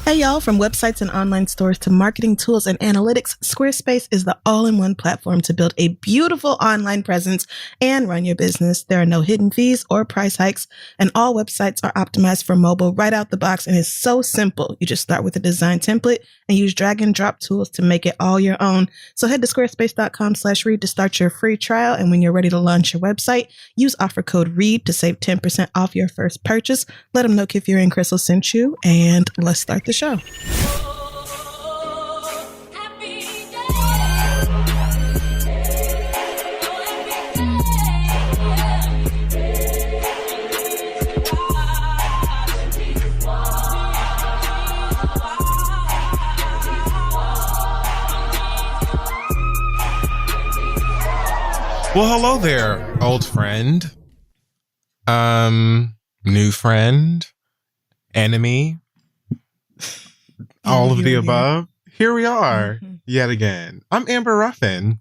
Hey y'all, from websites and online stores to marketing tools and analytics, Squarespace is the all-in-one platform to build a beautiful online presence and run your business. There are no hidden fees or price hikes, and all websites are optimized for mobile right out the box, and it's so simple. You just start with a design template and use drag and drop tools to make it all your own. So head to squarespace.com/read to start your free trial, and when you're ready to launch your website, use offer code READ to save 10% off your first purchase. Let them know Kid Fury and Crystal sent you, and let's start the show. Well, hello there, old friend. New friend, enemy, all of the above. Here we are yet again. I'm Amber Ruffin.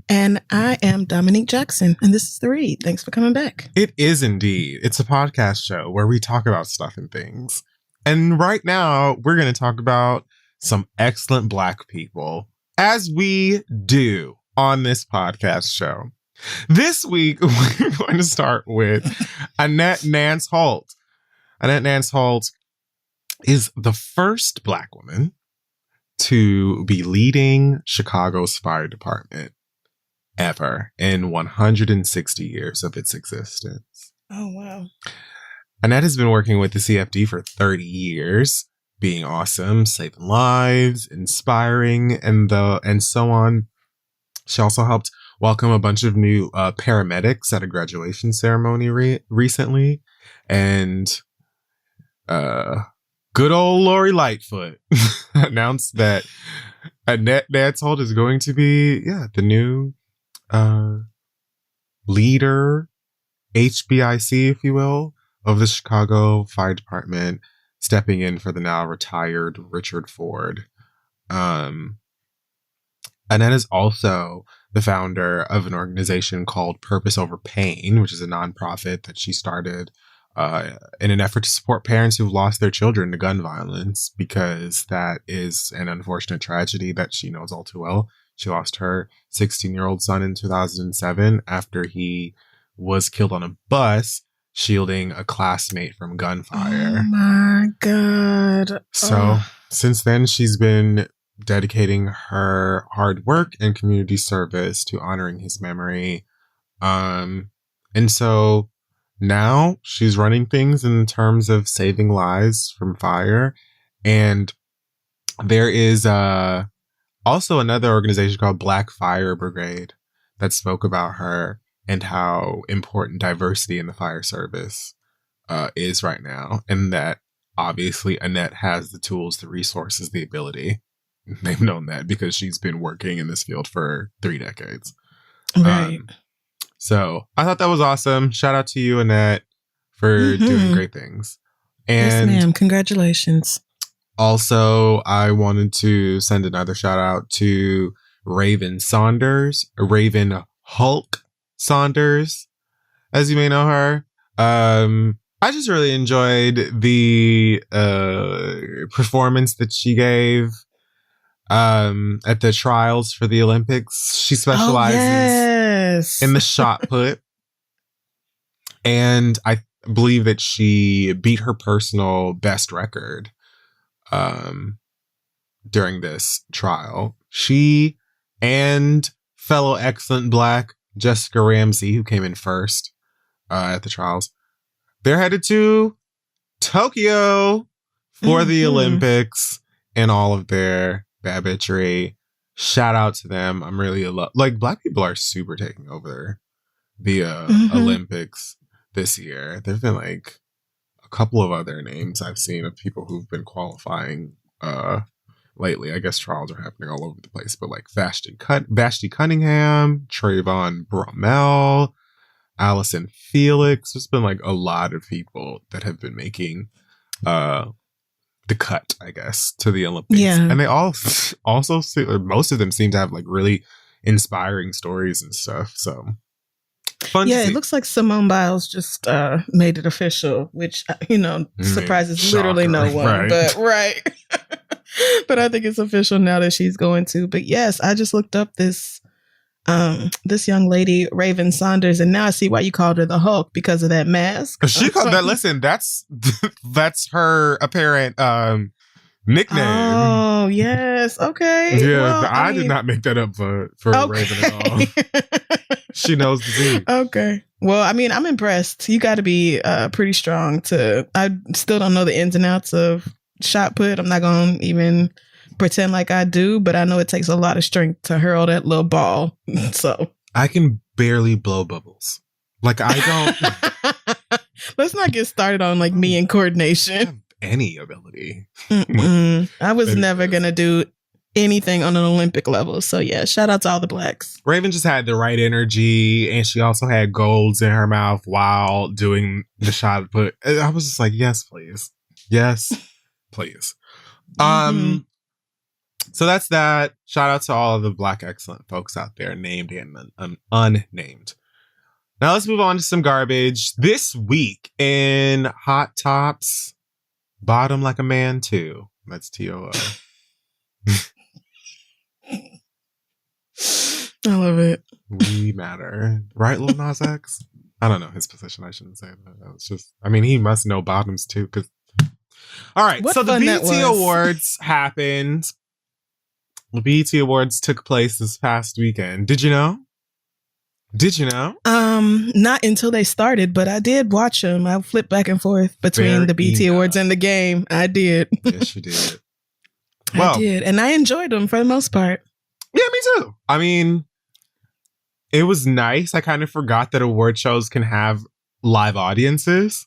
And I am Dominique Jackson, and this is The Read. Thanks for coming back. It is indeed. It's a podcast show where we talk about stuff and things. And right now, we're going to talk about some excellent Black people, as we do on this podcast show. This week, we're going to start with Annette Nance Holt. Annette Nance Holt is the first Black woman to be leading Chicago's fire department ever in 160 years of its existence. Oh, wow. Annette has been working with the CFD for 30 years, being awesome, saving lives, inspiring, and so on. She also helped welcome a bunch of new paramedics at a graduation ceremony recently. And good old Lori Lightfoot announced that Annette Nance Holt is going to be, the new leader, HBIC, if you will, of the Chicago Fire Department, stepping in for the now retired Richard Ford. Annette is also the founder of an organization called Purpose Over Pain, which is a nonprofit that she started in an effort to support parents who've lost their children to gun violence, because that is an unfortunate tragedy that she knows all too well. She lost her 16-year-old son in 2007 after he was killed on a bus shielding a classmate from gunfire. Oh my God. So since then, she's been dedicating her hard work and community service to honoring his memory. And so now she's running things in terms of saving lives from fire. And there is also another organization called Black Fire Brigade that spoke about her and how important diversity in the fire service is right now. And that obviously Annette has the tools, the resources, the ability. They've known that because she's been working in this field for 3 decades. Right. So I thought that was awesome. Shout out to you, Annette, for doing great things. And yes, ma'am. Congratulations. Also, I wanted to send another shout out to Raven Hulk Saunders, as you may know her. I just really enjoyed the performance that she gave at the trials for the Olympics. She specializes in the shot put. And I believe that she beat her personal best record during this trial. She and fellow excellent Black Jessica Ramsey, who came in first at the trials, they're headed to Tokyo for the Olympics and all of their babbitry. Shout out to them. I'm really Black people are super taking over the Olympics this year. There've been like a couple of other names I've seen of people who've been qualifying lately. I guess trials are happening all over the place, but like Vashti Cunningham, Trayvon Bromell, Allison Felix. There's been like a lot of people that have been making the cut, I guess, to the Olympics. Yeah. And they all also most of them seem to have like really inspiring stories and stuff. So Fun Yeah, to see. it looks like Simone Biles just made it official, which, surprises literally no one. Right. But right. But I think it's official now that she's going to. But yes, I just looked up this young lady, Raven Saunders, and now I see why you called her the Hulk, because of that mask. She called that. Listen, that's her apparent nickname. Oh, yes. Okay. Yeah, well, I did not make that up for Raven at all. She knows the tea. Okay. Well, I mean, I'm impressed. You got to be pretty strong I still don't know the ins and outs of shot put. I'm not going to even pretend like I do, but I know it takes a lot of strength to hurl that little ball. So I can barely blow bubbles. Like, I don't. Let's not get started on like me and coordination. Any ability. I was never going to do anything on an Olympic level. So yeah, shout out to all the blacks. Raven just had the right energy, and she also had golds in her mouth while doing the shot put. I was just like, yes, please. Yes, please. So that's that. Shout out to all of the Black excellent folks out there, named and unnamed. Now let's move on to some garbage. This week in Hot Tops, Bottom Like a Man Too. That's TOO. I love it. We matter. Right, Lil Nas X? I don't know his position. I shouldn't say that. It's just, I mean, he must know bottoms too. Cause... All right. What so the fun BET Awards happened. The BET Awards took place this past weekend. Did you know? Not until they started, but I did watch them. I flipped back and forth between the BET Awards and the game. I did. Yes, you did. Well, I did. And I enjoyed them for the most part. Yeah, me too. I mean, it was nice. I kind of forgot that award shows can have live audiences.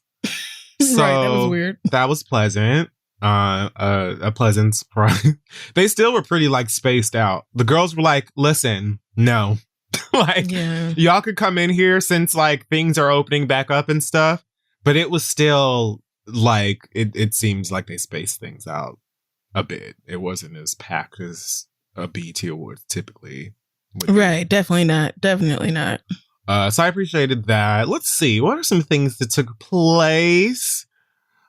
So right, that was weird. That was pleasant. A pleasant surprise. They still were pretty like spaced out. The girls were like, listen, no. Y'all could come in here since like things are opening back up and stuff. But it was still like, it seems like they spaced things out a bit. It wasn't as packed as a BET Awards typically would be. Right, definitely not. So I appreciated that. Let's see, what are some things that took place?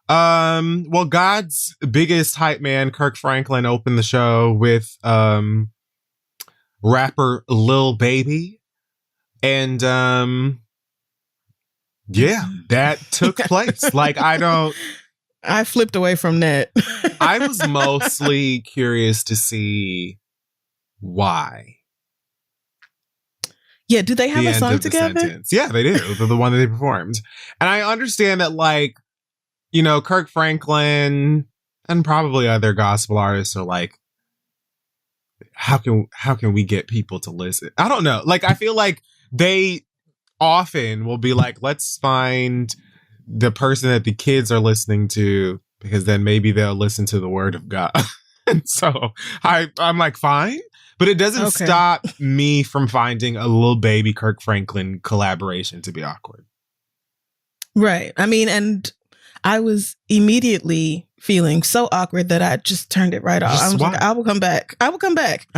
Well, God's biggest hype man, Kirk Franklin, opened the show with rapper Lil Baby, and that took place. Like, I flipped away from that. I was mostly curious to see why. Yeah, do they have a song together? Yeah, they do. The one that they performed. And I understand that, like, you know, Kirk Franklin and probably other gospel artists are like, how can we get people to listen? I don't know. Like, I feel like they often will be like, let's find the person that the kids are listening to, because then maybe they'll listen to the word of God. And so I'm like, fine. But it doesn't stop me from finding a Lil Baby Kirk Franklin collaboration to be awkward. Right. I mean, and I was immediately feeling so awkward that I just turned it right off. I was like, I will come back. I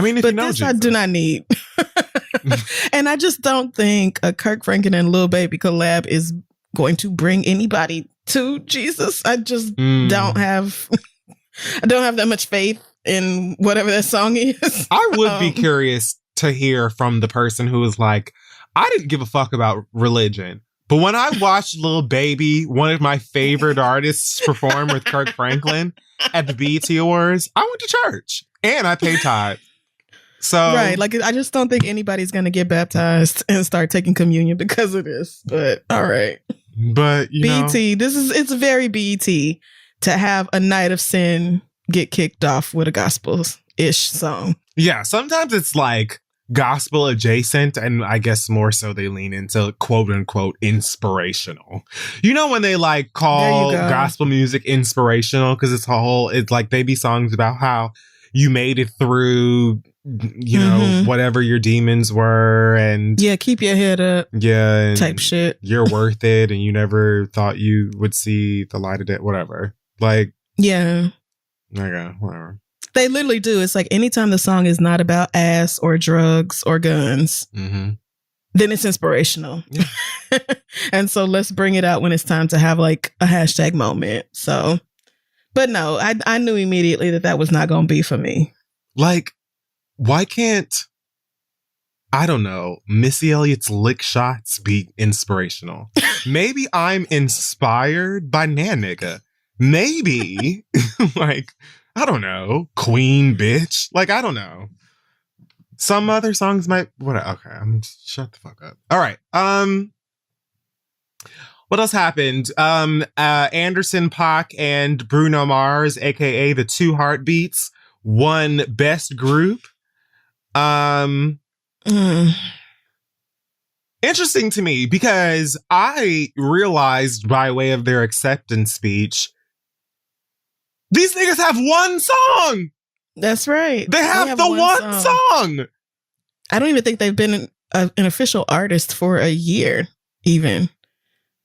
mean, but this I do not need. And I just don't think a Kirk Franklin and Lil Baby collab is going to bring anybody to Jesus. I just don't have that much faith in whatever that song is. I would be curious to hear from the person who was like, I didn't give a fuck about religion, but when I watched Lil Baby, one of my favorite artists, perform with Kirk Franklin at the BET Awards, I went to church and I paid tithe. So right, like, I just don't think anybody's gonna get baptized and start taking communion because of this. But all right, but BET, it's very BET to have a night of sin get kicked off with a gospel-ish song. Yeah, sometimes it's like gospel adjacent, and I guess more so they lean into quote unquote inspirational. You know, when they like call gospel music inspirational because it's like they be songs about how you made it through, you know, whatever your demons were, and keep your head up, type shit. You're worth it, and you never thought you would see the light of day, whatever. Like, okay, whatever. They literally do. It's like anytime the song is not about ass or drugs or guns, then it's inspirational. Yeah. And so let's bring it out when it's time to have like a hashtag moment. So, but no, I knew immediately that was not going to be for me. Like, why can't, I don't know, Missy Elliott's lick shots be inspirational? Maybe I'm inspired by Nan Nigga. Maybe, like, I don't know, Queen Bitch. Like, I don't know. Some other songs might, okay, shut the fuck up. All right. What else happened? Anderson .Paak and Bruno Mars, aka the Two Heartbeats, won Best Group. Interesting to me because I realized by way of their acceptance speech, these niggas have one song. That's right. They have the one song. I don't even think they've been an official artist for a year, even.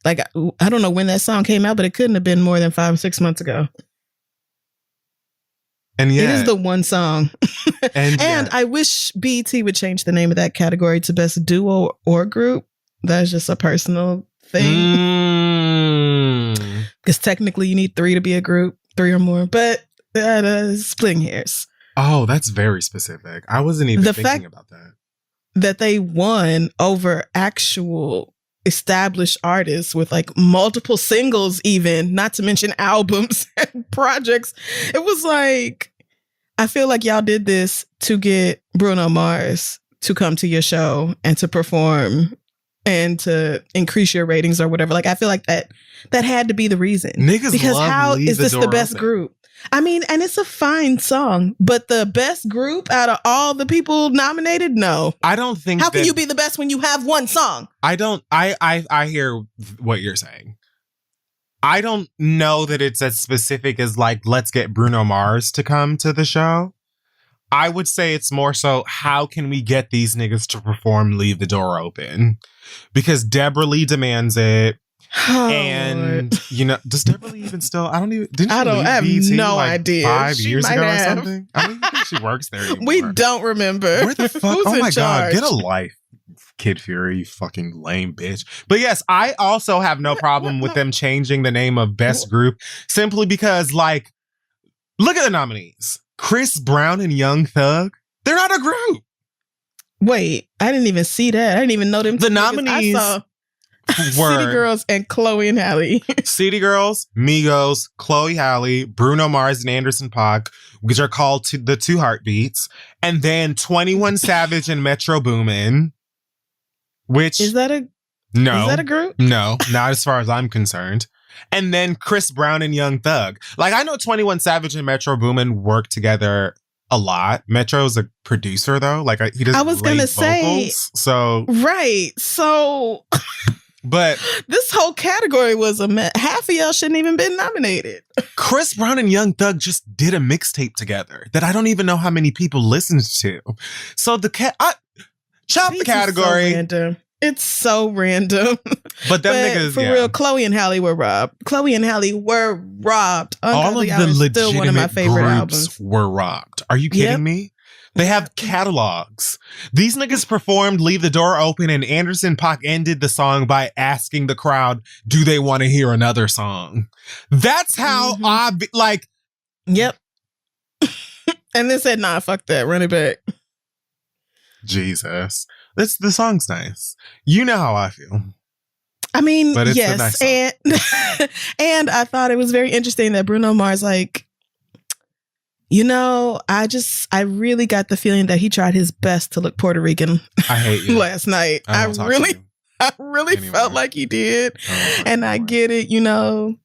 Like, I don't know when that song came out, but it couldn't have been more than 5 or 6 months ago. And yeah, it is the one song. And I wish BET would change the name of that category to Best Duo or Group. That's just a personal thing. Because technically you need 3 to be a group, 3 or more, but splitting hairs. Oh, that's very specific. I wasn't even thinking about that. That they won over actual established artists with like multiple singles, even not to mention albums and projects. It was like, I feel like y'all did this to get Bruno Mars to come to your show and to perform and to increase your ratings or whatever. Like, I feel like that had to be the reason. Niggas because love how Leave is the this Door the best Open. group? I mean, and it's a fine song, but the best group out of all the people nominated? No. I don't think How can you be the best when you have one song? I hear what you're saying. I don't know that it's as specific as like, let's get Bruno Mars to come to the show. I would say it's more so, how can we get these niggas to perform Leave the Door Open? Because Deborah Lee demands it. Oh, and Lord. You know, does Deborah Lee even still? I have no idea. 5 She years might ago have. or something. I don't even think she works there anymore. We don't remember. Where the fuck? Who's Oh in my charge? God, get a life, Kid Fury, you fucking lame bitch. But yes, I also have no problem with them changing the name of Best Group simply because, like, look at the nominees: Chris Brown and Young Thug. They're not a group. Wait, I didn't even see that. I didn't even know them. The nominees I saw were City Girls and Chloe and Halle. City Girls, Migos, Chloe Halle, Bruno Mars, and Anderson .Paak, which are called the Two Heartbeats, and then 21 Savage and Metro Boomin. Which Is that a group? No, not as far as I'm concerned. And then Chris Brown and Young Thug. Like, I know 21 Savage and Metro Boomin work together a lot. Metro's a producer though. Like, he doesn't. I was gonna say, so right. So, but this whole category was a mess. Half of y'all shouldn't even been nominated. Chris Brown and Young Thug just did a mixtape together that I don't even know how many people listened to. So chop the category. So random. It's so random. But them niggas, for real, Chloe and Halle were robbed. All of the legitimate one of my favorite groups albums. were robbed. Are you kidding me? They have catalogs. These niggas performed Leave the Door Open, and Anderson .Paak ended the song by asking the crowd, do they want to hear another song? That's how Yep. And then said, nah, fuck that, run it back. Jesus. The song's nice. You know how I feel. I mean, but it's yes. a nice song. And I thought it was very interesting that Bruno Mars, like, you know, I really got the feeling that he tried his best to look Puerto Rican. I hate you. Last night. I really felt like he did. And I get it, you know.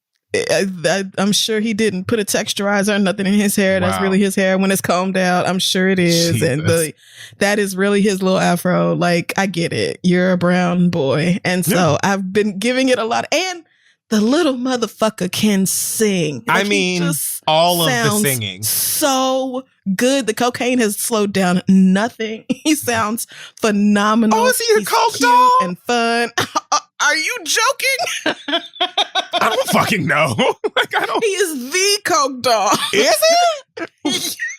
I'm sure he didn't put a texturizer or nothing in his hair. Wow. That's really his hair when it's combed out. I'm sure it is. Jesus. And that is really his little afro. Like, I get it. You're a brown boy. And so I've been giving it a lot. And the little motherfucker can sing. Like, I mean, all of the singing. So good. The cocaine has slowed down nothing. He sounds phenomenal. Oh, is he a coke dog? And fun. Are you joking? I don't fucking know. He is the coke dog. Is he?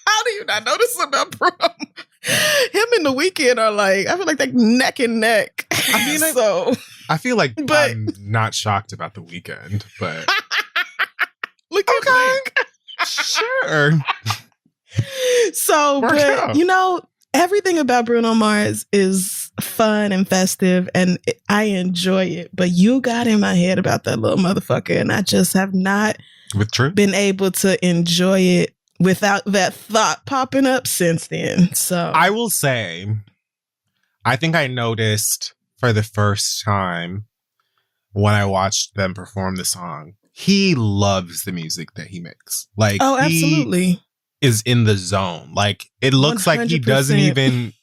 How do you not know this about Bruno? Him and The Weeknd are like, I feel like they're neck and neck. I mean, so I feel like I'm not shocked about The Weeknd, but look at Link. Sure. So, but you know, everything about Bruno Mars is fun and festive, and I enjoy it. But you got in my head about that little motherfucker, and I just have not been able to enjoy it without that thought popping up since then. So I will say, I think I noticed for the first time when I watched them perform the song, he loves the music that he makes. Like, oh, absolutely. He is in the zone. Like, it looks 100%. Like he doesn't even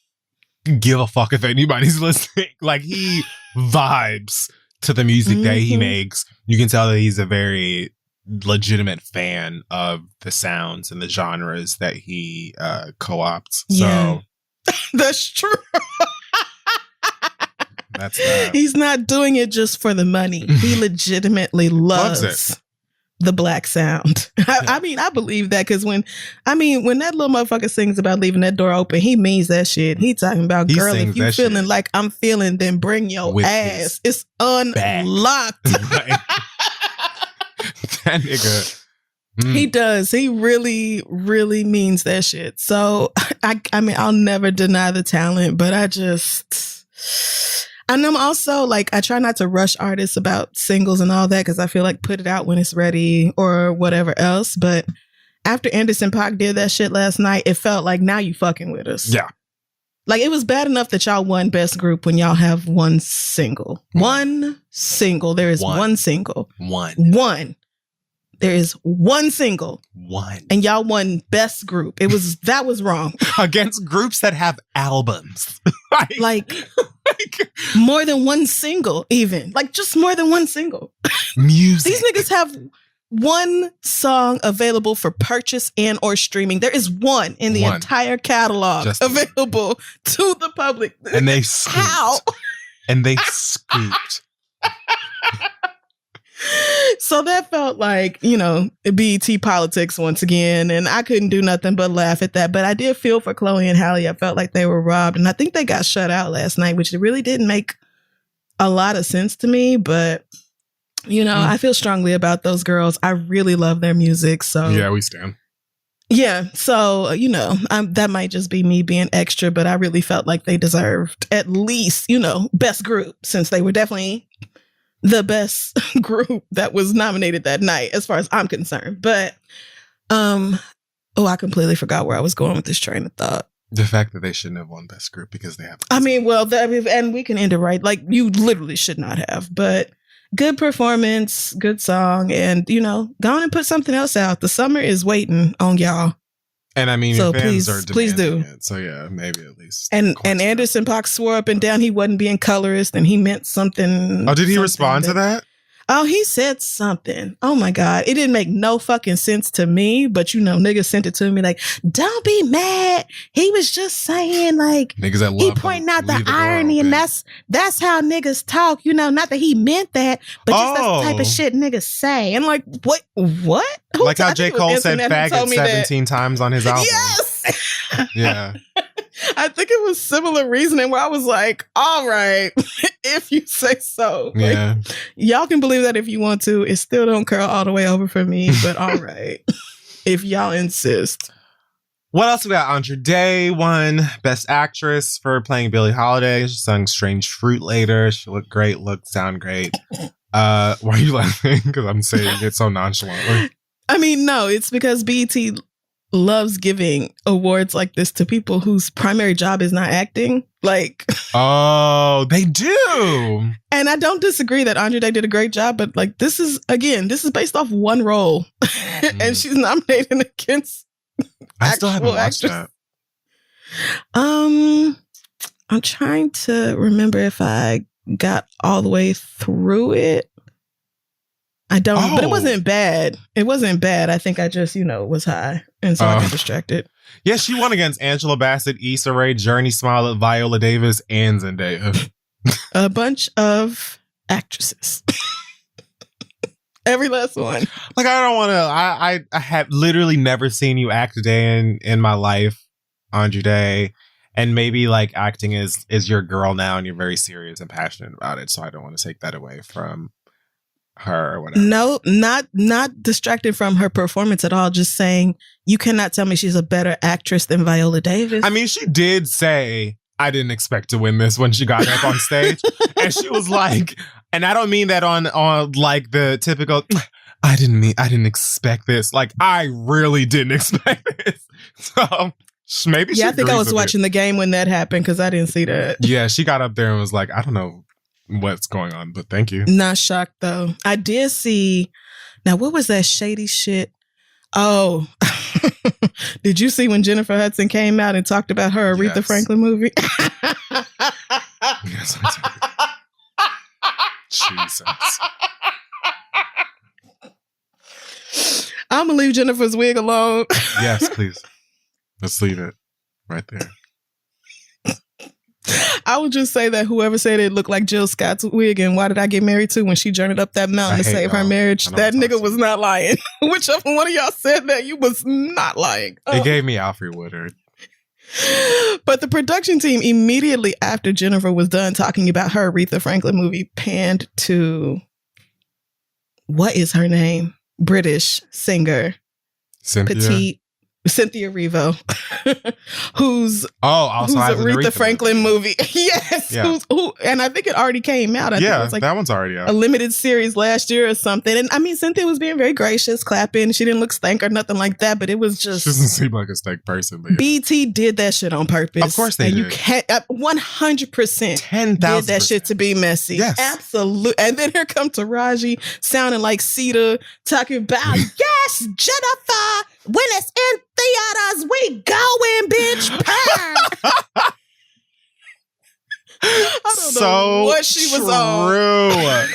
give a fuck if anybody's listening. Like, he vibes to the music that he makes. You can tell that he's a very legitimate fan of the sounds and the genres that he co-opts. Yeah. So that's true. That's that. He's not doing it just for the money. He legitimately loves the black sound. I mean, I believe that because when that little motherfucker sings about leaving that door open, he means that shit. He talking about, girl, if you feeling shit like I'm feeling, then bring your ass. It's unlocked. That nigga. He does. He really, really means that shit. So I mean, I'll never deny the talent, but and I'm also like, I try not to rush artists about singles and all that because I feel like put it out when it's ready or whatever else. But after Anderson .Paak did that shit last night, it felt like now you fucking with us. Yeah. Like it was bad enough that y'all won best group when y'all have one single. One single. There is one single. One. There is one single. One. And y'all won best group. That was wrong. Against groups that have albums. like more than one single, even. Like just more than one single. Music. These niggas have one song available for purchase and or streaming. There is one in the entire catalog available to the public. And they scooped. How? And they scooped. So that felt like, you know, BET politics once again. And I couldn't do nothing but laugh at that. But I did feel for Chloe and Halle. I felt like they were robbed. And I think they got shut out last night, which really didn't make a lot of sense to me. But, you know, I feel strongly about those girls. I really love their music. So yeah, we stand. Yeah. So, you know, that might just be me being extra, but I really felt like they deserved at least, you know, best group, since they were definitely the best group that was nominated that night, as far as I'm concerned. But, I completely forgot where I was going with this train of thought. The fact that they shouldn't have won best group because they have. I mean, well, and we can end it right. Like, you literally should not have, but good performance, good song, and, you know, go on and put something else out. The summer is waiting on y'all. And I mean, so your fans are please do. It, so yeah, maybe at least. And Anderson .Paak swore up and down he wasn't being colorist and he meant something. Oh, did he respond to that? Oh, he said something. Oh my God. It didn't make no fucking sense to me, but you know, niggas sent it to me like, don't be mad. He was just saying like, niggas that love he pointing out the irony and that's how niggas talk, you know, not that he meant that, but just that's the type of shit niggas say. And like, what? Who like how J. Cole said faggot 17 times on his album. Yes. Yeah. I think it was similar reasoning where I was like, all right, if you say so. Yeah. Like, y'all can believe that if you want to. It still don't curl all the way over for me, but all right. If y'all insist. What else we got? Andra Day won Best Actress for playing Billie Holiday. She sung Strange Fruit later. She looked great, sound great. Why are you laughing? Because I'm saying it so nonchalantly. I mean, no, it's because BET loves giving awards like this to people whose primary job is not acting. Like, oh, they do. And I don't disagree that Andra Day did a great job, but like, this is based off one role, and she's nominated against. I still haven't watched that. I'm trying to remember if I got all the way through it. I don't, but it wasn't bad. It wasn't bad. I think I just, you know, was high. And so I got distracted. Yeah, she won against Angela Bassett, Issa Rae, Journey Smollett, Viola Davis, and Zendaya. A bunch of actresses. Every last one. Like, I don't want to, I have literally never seen you act a day in my life, Andra Day. And maybe like acting is your girl now and you're very serious and passionate about it. So I don't want to take that away from her or whatever. No, not distracted from her performance at all. Just saying you cannot tell me she's a better actress than Viola Davis. I mean, she did say, I didn't expect to win this when she got up on stage. And she was like, and I don't mean that on like the typical, I didn't expect this. Like, I really didn't expect this. So maybe I think I was watching the game when that happened because I didn't see that. Yeah, she got up there and was like, I don't know what's going on, but thank you. Not shocked though. I did see. Now, what was that shady shit? Oh, did you see when Jennifer Hudson came out and talked about her Aretha Franklin movie? Yes, I did. Jesus. I'm gonna leave Jennifer's wig alone. Yes, please. Let's leave it right there. I would just say that whoever said it looked like Jill Scott's wig and Why Did I Get Married To when she journeyed up that mountain to save her marriage, that nigga was not lying. Whichever one of y'all said that, you was not lying. It gave me Alfred Woodard. But the production team immediately after Jennifer was done talking about her Aretha Franklin movie panned to, what is her name? British singer. Petite. Cynthia Erivo, who's Aretha Franklin movie. Yes, yeah. And I think it already came out. I think it was like that one's already out. A limited series last year or something. And I mean, Cynthia was being very gracious, clapping. She didn't look stank or nothing like that, but it was just. She doesn't seem like a stank person. But BT did that shit on purpose. Of course they did. You can't 100% 10,000% did that shit to be messy. Yes, absolutely. And then here comes Taraji sounding like Cedar talking about yes, Jennifer. When it's in theaters, we going, bitch. I don't know what she was on.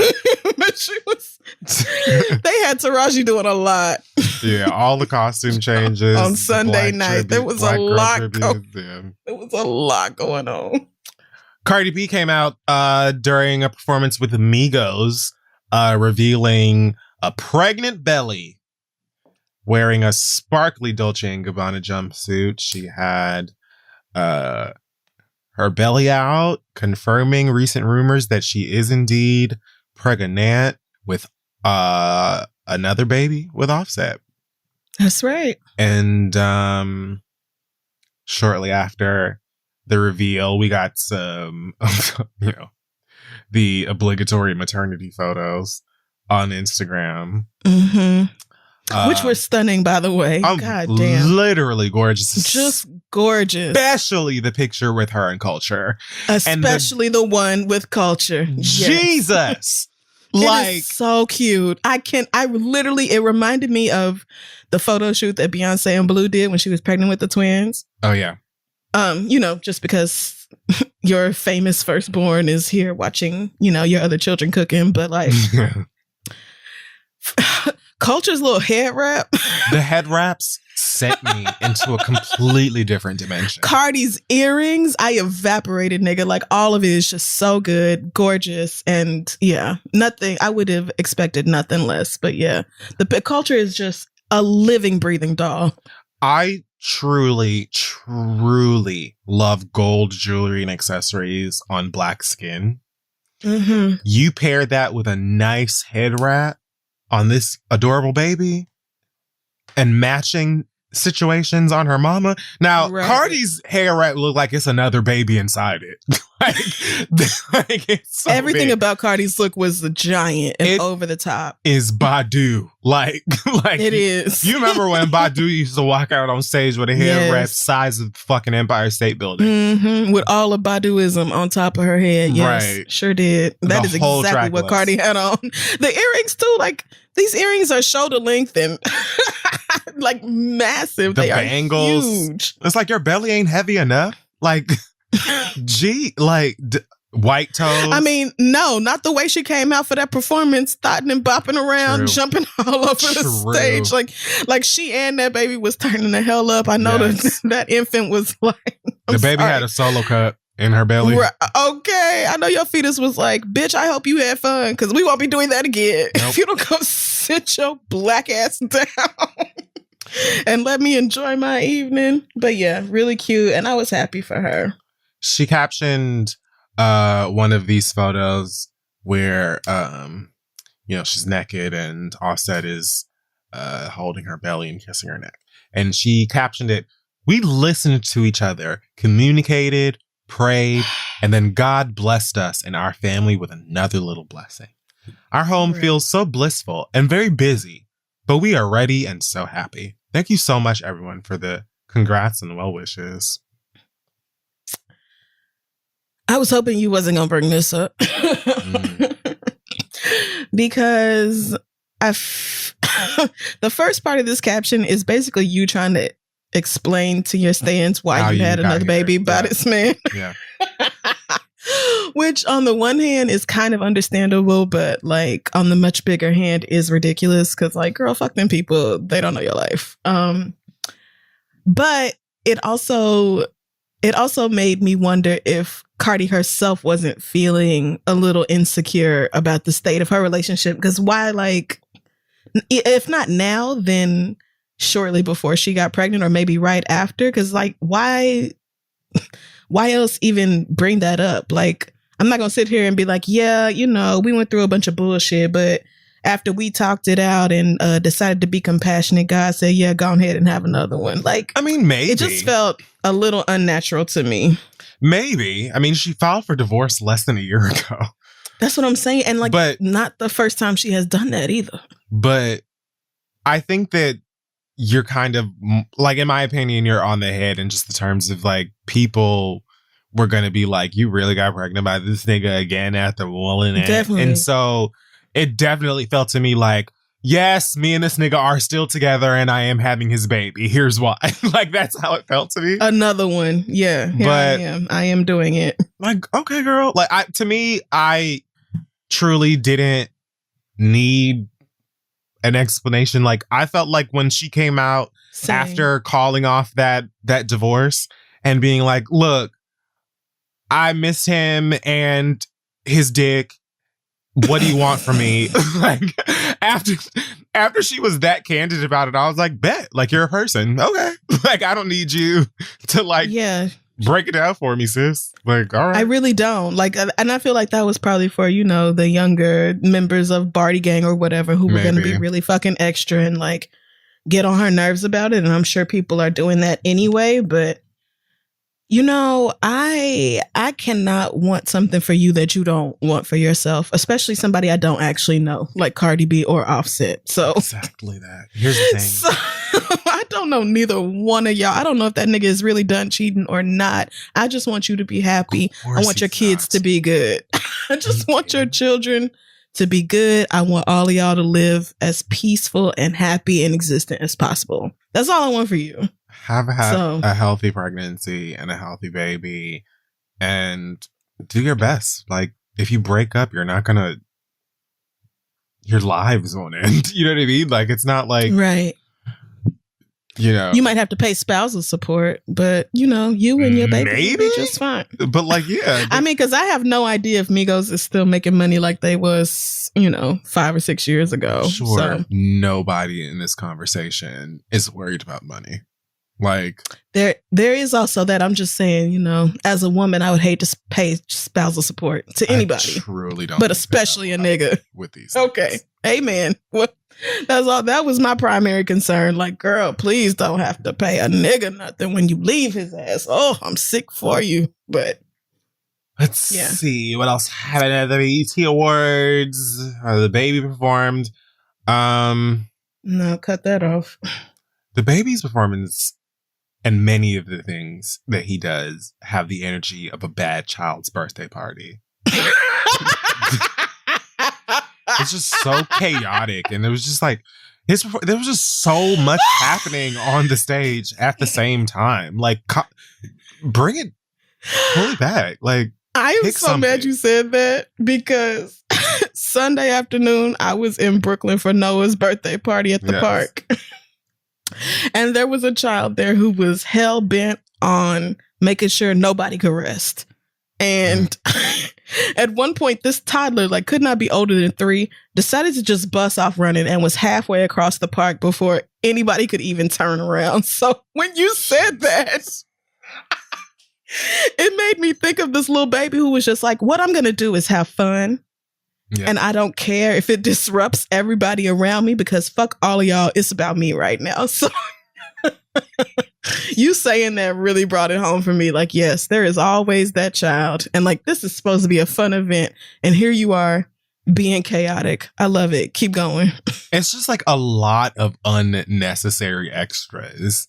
But she was. They had Taraji doing a lot. Yeah, all the costume changes on Sunday night. There was a lot. There was a lot going on. Cardi B came out during a performance with Migos, revealing a pregnant belly. Wearing a sparkly Dolce & Gabbana jumpsuit. She had her belly out, confirming recent rumors that she is indeed pregnant with another baby with Offset. That's right. And shortly after the reveal, we got some, the obligatory maternity photos on Instagram. Mm-hmm. Which were stunning, by the way. God damn. Literally gorgeous. Just gorgeous. Especially the picture with her and Culture. Especially the one with Culture. Jesus. Yes. Like, it is so cute. It reminded me of the photo shoot that Beyonce and Blue did when she was pregnant with the twins. Oh, yeah. Just because your famous firstborn is here watching, your other children cooking, but like... Culture's little head wrap. The head wraps sent me into a completely different dimension. Cardi's earrings, I evaporated, nigga. Like, all of it is just so good, gorgeous, and nothing. I would have expected nothing less. But yeah, the Culture is just a living, breathing doll. I truly, truly love gold jewelry and accessories on black skin. Mm-hmm. You pair that with a nice head wrap on this adorable baby and matching situations on her mama. Now, right. Cardi's hair wrap look like it's another baby inside it. like it's so everything big. About Cardi's look was giant and over the top. Is Badu. Like it is. You remember when Badu used to walk out on stage with a hair wrap size of the fucking Empire State Building? Mm-hmm. With all of Baduism on top of her head. Yes, right. Sure did. That is exactly what Cardi had on. The earrings too, like these earrings are shoulder length and like massive. The they bangles. Are huge. It's like your belly ain't heavy enough. Like, white toes. I mean, no, not the way she came out for that performance, thotting and bopping around, jumping all over the stage. Like she and that baby was turning the hell up. I know that infant was like, the baby had a solo cut in her belly. Okay, I know your fetus was like, bitch, I hope you had fun because we won't be doing that again. Nope. If you don't go sit your black ass down. and let me enjoy my evening. But yeah, really cute. And I was happy for her. She captioned one of these photos where, she's naked and Offset is holding her belly and kissing her neck. And she captioned it, "We listened to each other, communicated, prayed, and then God blessed us and our family with another little blessing. Our home feels so blissful and very busy, but we are ready and so happy. Thank you so much, everyone, for the congrats and well wishes." I was hoping you wasn't going to bring this up. Because the first part of this caption is basically you trying to explain to your stans why you had another baby by this man. Yeah. Which on the one hand is kind of understandable, but like on the much bigger hand is ridiculous because like, girl, fuck them people. They don't know your life. But it also made me wonder if Cardi herself wasn't feeling a little insecure about the state of her relationship. Because why, like, if not now, then shortly before she got pregnant or maybe right after? Because, like, why else even bring that up? Like, I'm not going to sit here and be like, yeah, we went through a bunch of bullshit, but after we talked it out and decided to be compassionate, God said, yeah, go ahead and have another one. Like, I mean, maybe. It just felt a little unnatural to me. Maybe. I mean, she filed for divorce less than a year ago. That's what I'm saying. And like, but not the first time she has done that either. But I think that you're kind of, like, in my opinion, you're on the head in just the terms of like people were going to be like, you really got pregnant by this nigga again after one. Definitely. And so it definitely felt to me like, yes, me and this nigga are still together and I am having his baby. Here's why. Like, that's how it felt to me. Another one. Yeah. But I am doing it. Like, okay, girl. Like, I truly didn't need an explanation. Like, I felt like when she came out after calling off that divorce and being like, look, I miss him and his dick. What do you want from me? Like, after she was that candid about it, I was like, bet, like, you're a person. Okay. Like, I don't need you to like break it down for me, sis. Like, all right. I really don't. Like, and I feel like that was probably for, the younger members of Barty Gang or whatever who were going to be really fucking extra and like get on her nerves about it. And I'm sure people are doing that anyway, but I cannot want something for you that you don't want for yourself, especially somebody I don't actually know, like Cardi B or Offset. So exactly that. Here's the thing. So, I don't know neither one of y'all. I don't know if that nigga is really done cheating or not. I just want you to be happy. I want your kids to be good. I just want your children to be good. I want all of y'all to live as peaceful and happy and existent as possible. That's all I want for you. Have a healthy pregnancy and a healthy baby and do your best. Like, if you break up, you're not gonna, your lives won't end. You know what I mean? Like, it's not like, right. You might have to pay spousal support, but you and your baby will be just fine. But like, yeah. I mean, because I have no idea if Migos is still making money like they was, 5 or 6 years ago. Sure. So. Nobody in this conversation is worried about money. Like, there is also that. I'm just saying, as a woman, I would hate to pay spousal support to anybody. I truly don't. But especially a nigga. With these. Okay. Things. Amen. Well, that's all. That was my primary concern. Like, girl, please don't have to pay a nigga nothing when you leave his ass. Oh, I'm sick for you. But let's see what else happened at the BET Awards. The baby performed. No, cut that off. The baby's performance and many of the things that he does have the energy of a bad child's birthday party. It's just so chaotic. And it was just like, there was just so much happening on the stage at the same time. Like, bring it, pull it back. Like, I am so mad you said that because Sunday afternoon, I was in Brooklyn for Noah's birthday party at the park. And there was a child there who was hell bent on making sure nobody could rest. And at one point, this toddler, like, could not be older than 3, decided to just bust off running and was halfway across the park before anybody could even turn around. So when you said that, it made me think of this little baby who was just like, what I'm going to do is have fun. Yeah. And I don't care if it disrupts everybody around me because fuck all of y'all. It's about me right now. So you saying that really brought it home for me. Like, yes, there is always that child. And like, this is supposed to be a fun event. And here you are being chaotic. I love it. Keep going. It's just like a lot of unnecessary extras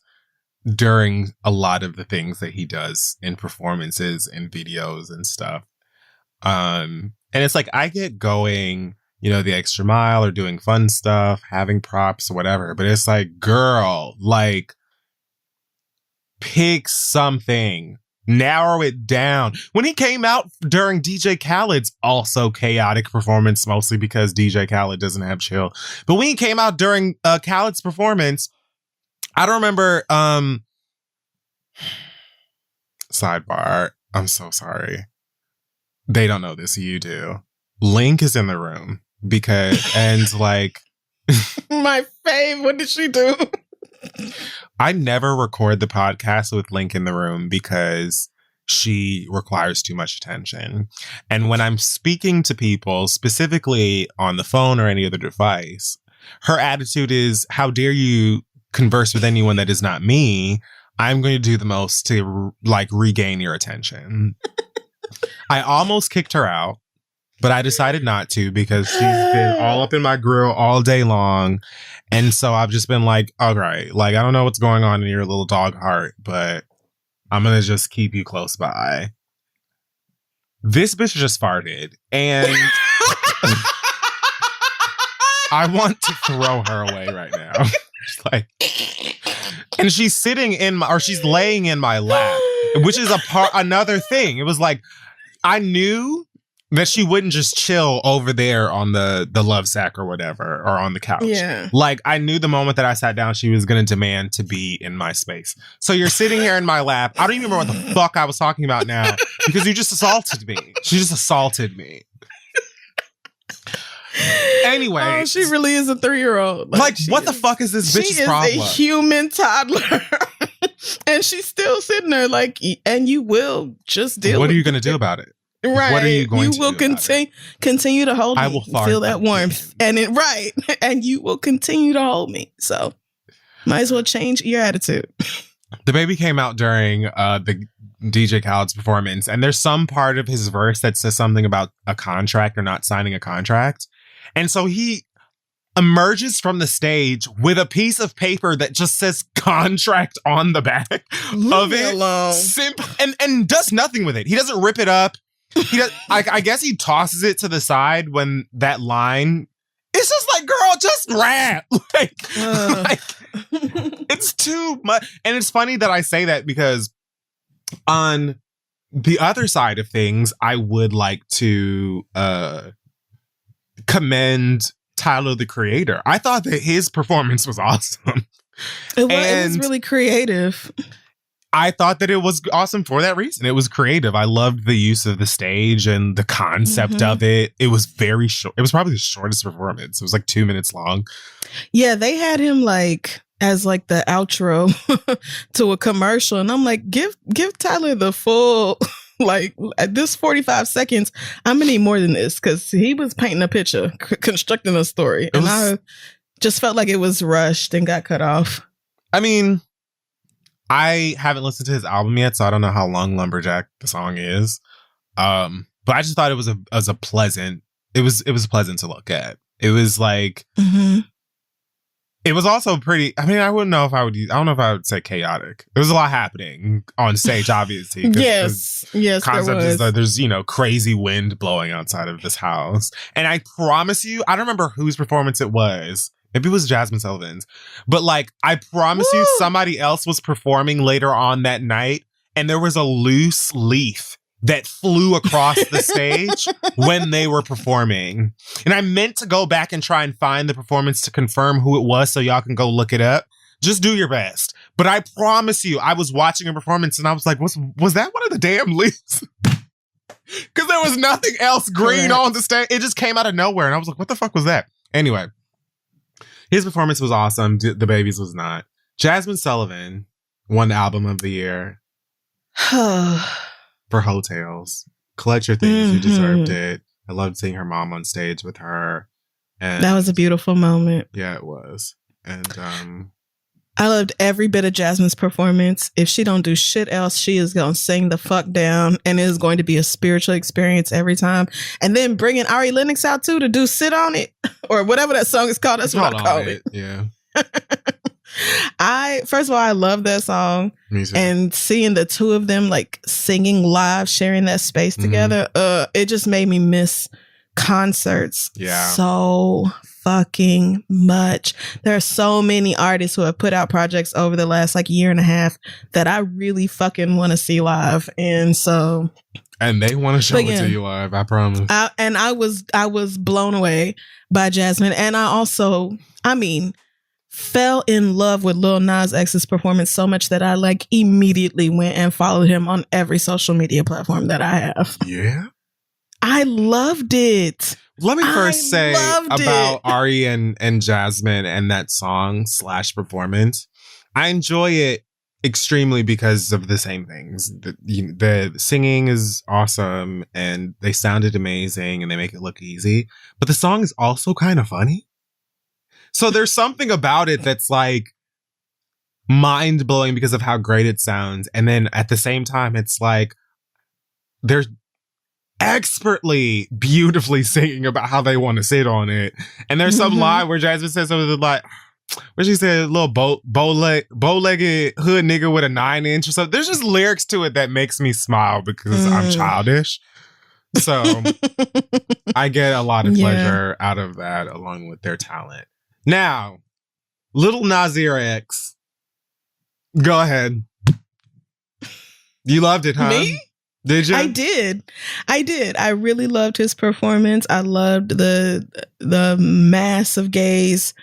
during a lot of the things that he does in performances and videos and stuff. And it's like, I get going, you know, the extra mile or doing fun stuff, having props or whatever. But it's like, girl, like, pick something, narrow it down. When he came out during DJ Khaled's also chaotic performance, mostly because DJ Khaled doesn't have chill. But when he came out during Khaled's performance, I don't remember. Sidebar. I'm so sorry. They don't know this. You do. Link is in the room because, and like, my fave. What did she do? I never record the podcast with Link in the room because she requires too much attention. And when I'm speaking to people, specifically on the phone or any other device, her attitude is, how dare you converse with anyone that is not me? I'm going to do the most to like regain your attention. I almost kicked her out, but I decided not to because she's been all up in my grill all day long. And so I've just been like, all right, like, I don't know what's going on in your little dog heart, but I'm going to just keep you close by. This bitch just farted. And I want to throw her away right now. Just like, and she's sitting in my, or she's laying in my lap, which is another thing. It was like, I knew that she wouldn't just chill over there on the love sack or whatever, or on the couch. Yeah. Like, I knew the moment that I sat down, she was going to demand to be in my space. So you're sitting here in my lap. I don't even remember what the fuck I was talking about now because you just assaulted me. She just assaulted me. Anyway. Oh, she really is a 3-year-old. Like what the fuck is this bitch's problem? She is a human toddler. And she's still sitting there like, and you will just deal with it. What are you going to do about it? Right. What are you going to do? You will continue to hold me. I will feel that warmth. And and you will continue to hold me. So might as well change your attitude. The baby came out during the DJ Khaled's performance, and there's some part of his verse that says something about a contract or not signing a contract. And so he emerges from the stage with a piece of paper that just says contract on the back of it. And does nothing with it. He doesn't rip it up. He does. I guess he tosses it to the side when that line. It's just like, girl, just rap. Like it's too much. And it's funny that I say that because on the other side of things, I would like to commend Tyler, the Creator. I thought that his performance was awesome. It was really creative. I thought that it was awesome for that reason. It was creative. I loved the use of the stage and the concept of it. It was very short. It was probably the shortest performance. It was like 2 minutes long. Yeah, they had him like as like the outro to a commercial. And I'm like, give Tyler the full, like at this 45 seconds, I'm going to need more than this because he was painting a picture, constructing a story. And I just felt like it was rushed and got cut off. I mean, I haven't listened to his album yet, so I don't know how long Lumberjack the song is. But I just thought it was a pleasant. It was pleasant to look at. It was like, it was also pretty. I mean, I wouldn't know if I would. I don't know if I would say chaotic. There was a lot happening on stage, obviously. Yes, concept is that there's crazy wind blowing outside of this house, and I promise you, I don't remember whose performance it was. Maybe it was Jasmine Sullivan's. But like, I promise you, somebody else was performing later on that night, and there was a loose leaf that flew across the stage when they were performing. And I meant to go back and try and find the performance to confirm who it was so y'all can go look it up. Just do your best. But I promise you, I was watching a performance and I was like, was that one of the damn leaves? Because there was nothing else green on the stage. It just came out of nowhere. And I was like, what the fuck was that? Anyway, his performance was awesome. The Babies was not. Jasmine Sullivan won the album of the year for Hotels. Clutch Your Things. You deserved it. I loved seeing her mom on stage with her. And that was a beautiful moment. Yeah, it was. And I loved every bit of Jasmine's performance. If she don't do shit else, she is going to sing the fuck down, and it is going to be a spiritual experience every time. And then bringing Ari Lennox out too to do Sit On It or whatever that song is called. That's what I call it. Yeah. First of all, I love that song. Me too. And seeing the two of them like singing live, sharing that space together, it just made me miss concerts so fucking much. There are so many artists who have put out projects over the last like year and a half that I really fucking want to see live. And they want to show it to you live, I promise. I was blown away by Jasmine. And I fell in love with Lil Nas X's performance so much that I like immediately went and followed him on every social media platform that I have. Yeah. I loved it. Let me first say about Ari and Jasmine and that song / performance. I enjoy it extremely because of the same things. The singing is awesome and they sounded amazing and they make it look easy. But the song is also kind of funny. So there's something about it that's like mind blowing because of how great it sounds. And then at the same time, it's like they're expertly, beautifully singing about how they want to sit on it. And there's some line where Jasmine says something like, where she said, little bow-legged hood nigga with a 9-inch or something. There's just lyrics to it that makes me smile because I'm childish. So I get a lot of pleasure out of that along with their talent. Now, Little Nasir X. Go ahead. You loved it, huh? Me? Did you? I did. I really loved his performance. I loved the mass of gays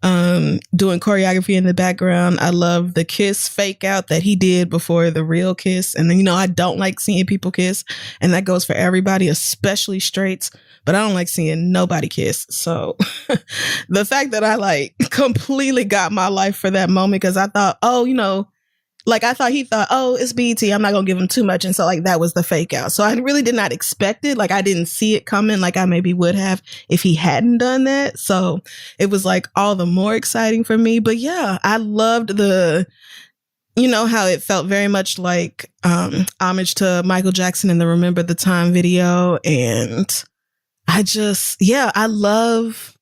doing choreography in the background. I love the kiss fake out that he did before the real kiss. And then, I don't like seeing people kiss. And that goes for everybody, especially straights. But I don't like seeing nobody kiss. So the fact that I like completely got my life for that moment, because I thought, he thought, it's BET, I'm not going to give him too much. And so like that was the fake out. So I really did not expect it. Like I didn't see it coming like I maybe would have if he hadn't done that. So it was like all the more exciting for me. But yeah, I loved how it felt very much like homage to Michael Jackson in the Remember the Time video. And I love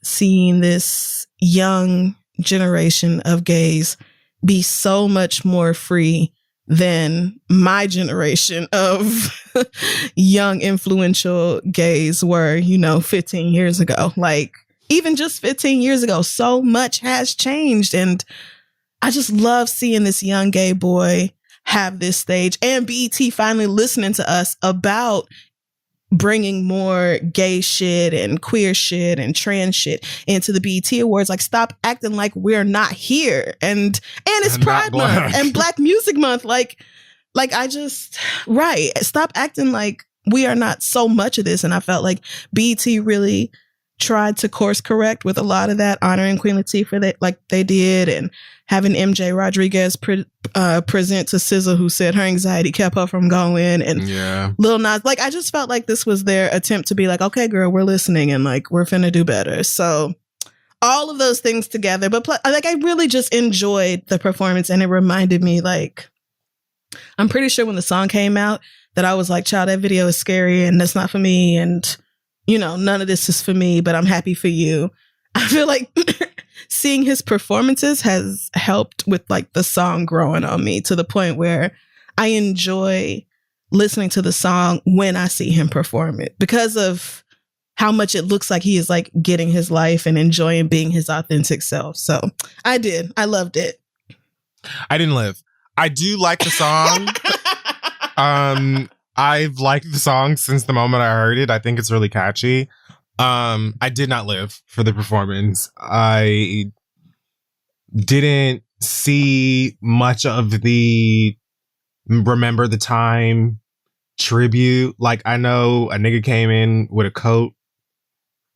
seeing this young generation of gays be so much more free than my generation of young influential gays were, 15 years ago. Like even just 15 years ago, so much has changed. And I just love seeing this young gay boy have this stage and BET finally listening to us about bringing more gay shit and queer shit and trans shit into the BET Awards. Like, stop acting like we're not here. And it's Pride Month and Black Music Month. Stop acting like we are not so much of this. And I felt like BET really tried to course correct with a lot of that, honoring Queen Latifah like they did, and having MJ Rodriguez present to SZA, who said her anxiety kept her from going, and Lil Nas. Like, I just felt like this was their attempt to be like, okay, girl, we're listening and like we're finna do better. So all of those things together, but I really just enjoyed the performance, and it reminded me, like, I'm pretty sure when the song came out that I was like, child, that video is scary and that's not for me, and none of this is for me, but I'm happy for you. I feel like seeing his performances has helped with like the song growing on me to the point where I enjoy listening to the song when I see him perform it because of how much it looks like he is like getting his life and enjoying being his authentic self. So I loved it. I didn't live. I do like the song. I've liked the song since the moment I heard it. I think it's really catchy. I did not live for the performance. I didn't see much of the Remember the Time tribute. Like, I know a nigga came in with a coat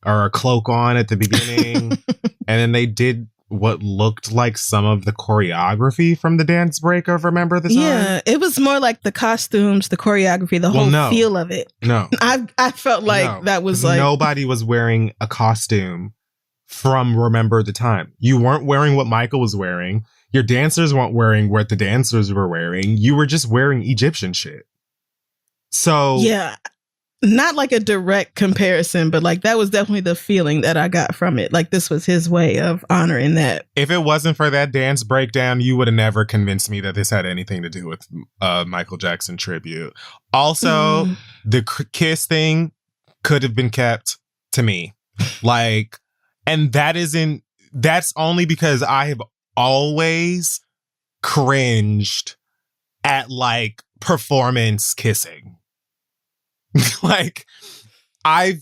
or a cloak on at the beginning, and then they did what looked like some of the choreography from the dance break of Remember the Time. Yeah, it was more like the costumes, the choreography, the whole feel of it. No. I felt like that was like... Nobody was wearing a costume from Remember the Time. You weren't wearing what Michael was wearing. Your dancers weren't wearing what the dancers were wearing. You were just wearing Egyptian shit. So... Yeah. Not like a direct comparison, but like that was definitely the feeling that I got from it. Like this was his way of honoring that. If it wasn't for that dance breakdown, you would have never convinced me that this had anything to do with Michael Jackson tribute. Also, the kiss thing could have been kept to me. Like, and that's only because I have always cringed at like performance kissing. Like, I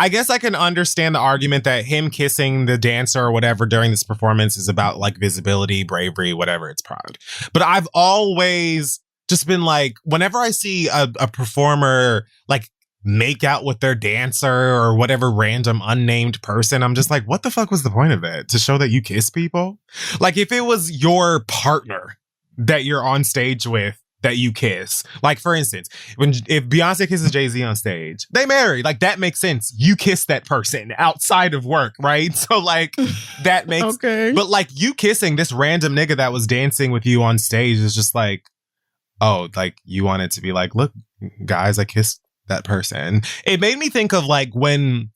guess I can understand the argument that him kissing the dancer or whatever during this performance is about like visibility, bravery, whatever, it's proud. But I've always just been like, whenever I see a performer like make out with their dancer or whatever random unnamed person, I'm just like, what the fuck was the point of that? To show that you kiss people? Like, if it was your partner that you're on stage with, that you kiss. Like, for instance, if Beyonce kisses Jay-Z on stage, they married. Like, that makes sense. You kiss that person outside of work, right? So, like, that makes... Okay. But, like, you kissing this random nigga that was dancing with you on stage is just like, oh, like, you want it to be like, look, guys, I kissed that person. It made me think of, like, when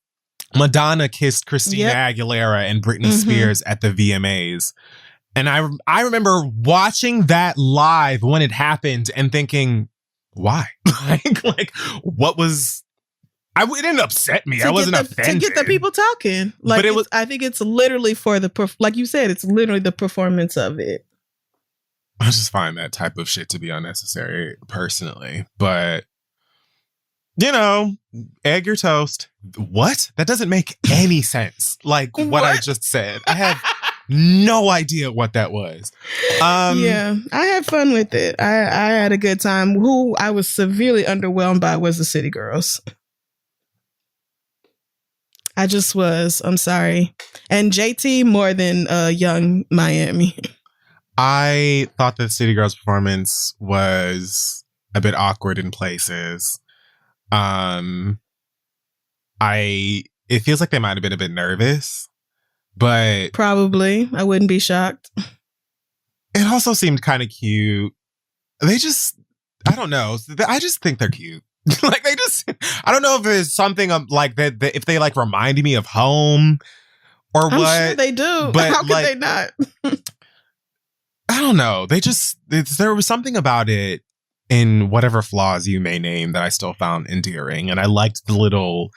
Madonna kissed Christina Aguilera and Britney Spears at the VMAs. And I remember watching that live when it happened and thinking, why? like what was... it didn't upset me. I wasn't offended. To get the people talking. Like, but I think it's literally for like you said, it's literally the performance of it. I just find that type of shit to be unnecessary, personally. But, you know, egg your toast. What? That doesn't make any sense. Like what I just said. I have... no idea what that was. Yeah, I had fun with it. I had a good time. Who I was severely underwhelmed by was the City Girls. I just was. I'm sorry. And JT more than Young Miami. I thought that City Girls' performance was a bit awkward in places. It feels like they might have been a bit nervous. But probably, I wouldn't be shocked. It also seemed kind of cute. I don't know. I just think they're cute. Like, I don't know if there's something like that, if they like reminded me of home or what. I'm sure they do. But how could they not? I don't know. There was something about it, in whatever flaws you may name, that I still found endearing. And I liked the little,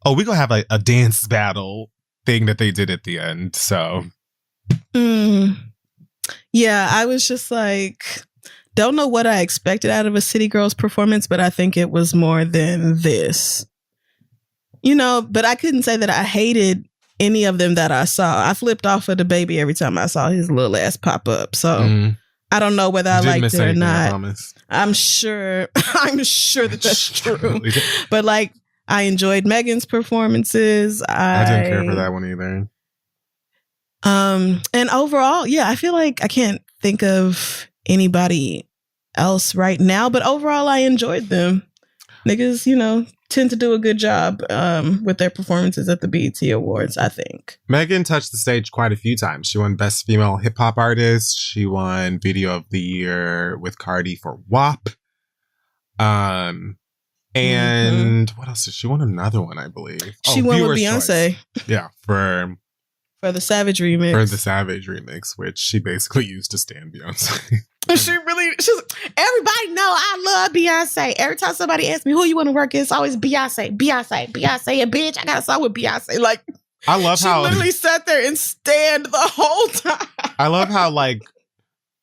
we're going to have a dance battle thing that they did at the end. So yeah, I was just like, don't know what I expected out of a City Girls performance, but I think it was more than this, you know. But I couldn't say that I hated any of them that I saw. I flipped off of the baby every time I saw his little ass pop up, so I don't know whether I liked it or not. I'm sure that that's true. But like, I enjoyed Megan's performances. I didn't care for that one either. And overall, yeah, I feel like I can't think of anybody else right now, but overall, I enjoyed them. Niggas, you know, tend to do a good job with their performances at the BET Awards, I think. Megan touched the stage quite a few times. She won Best Female Hip Hop Artist. She won Video of the Year with Cardi for WAP. And what else? She won another one, I believe. She won with Beyonce. Choice. Yeah, for the Savage remix. For the Savage remix, which she basically used to stand Beyonce. Everybody know I love Beyonce. Every time somebody asks me who you want to work with, it's always Beyonce, and bitch, I got a song with Beyonce. Like, I love how she literally sat there and stand the whole time. I love how like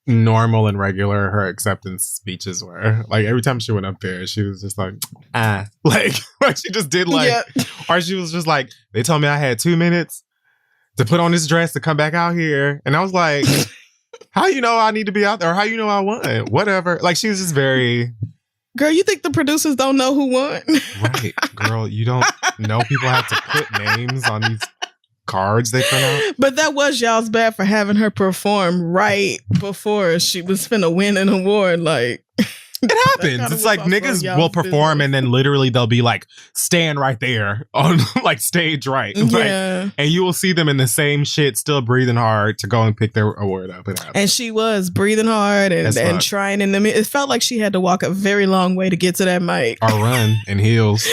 normal and regular her acceptance speeches were. Like, every time she went up there, she was just like, like she just did or she was just like, they told me I had 2 minutes to put on this dress to come back out here, and I was like, How you know I need to be out there? Or how you know I won? Whatever. Like, she was just very... Girl, you think the producers don't know who won? Right. Girl, you don't know people have to put names on these cards they print out? But that was y'all's bad for having her perform right before she was finna win an award. Like... It happens. It's like niggas will perform and then literally they'll be like, stand right there on like stage right. Yeah. Like, and you will see them in the same shit, still breathing hard to go and pick their award up. And she was breathing hard and trying in the... It felt like she had to walk a very long way to get to that mic. Or run in heels.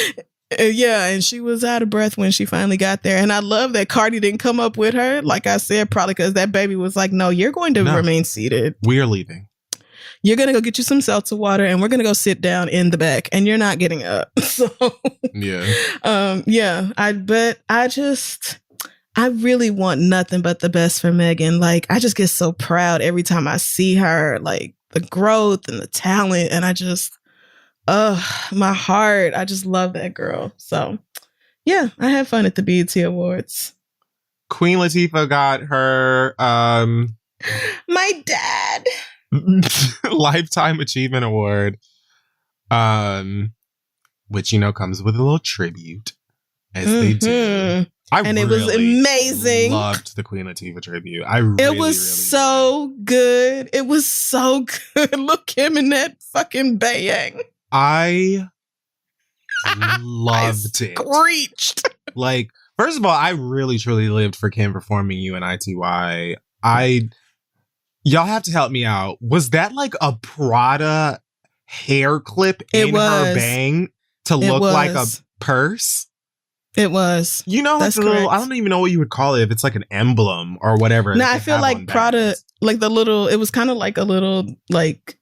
Yeah, and she was out of breath when she finally got there. And I love that Cardi didn't come up with her. Like I said, probably because that baby was like, no, you're going to remain seated. We are leaving. You're going to go get you some seltzer water and we're going to go sit down in the back and you're not getting up. So, yeah. I really want nothing but the best for Megan. Like, I just get so proud every time I see her, like the growth and the talent. And I just, my heart, I just love that girl. So, yeah, I had fun at the BET Awards. Queen Latifah got her, my dad. Lifetime Achievement Award, which, you know, comes with a little tribute, as they do. It was amazing. Loved the Queen Latifah tribute. It was so good. It was so good. Look him in that fucking bayang. I loved it. Screeched. Like, first of all, I really truly lived for Kim performing UNITY. Y'all have to help me out. Was that like a Prada hair clip in her bang to look like a purse? It was. You know, that's a little, I don't even know what you would call it, if it's like an emblem or whatever. No, I feel like Prada, like the little, it was kind of like a little like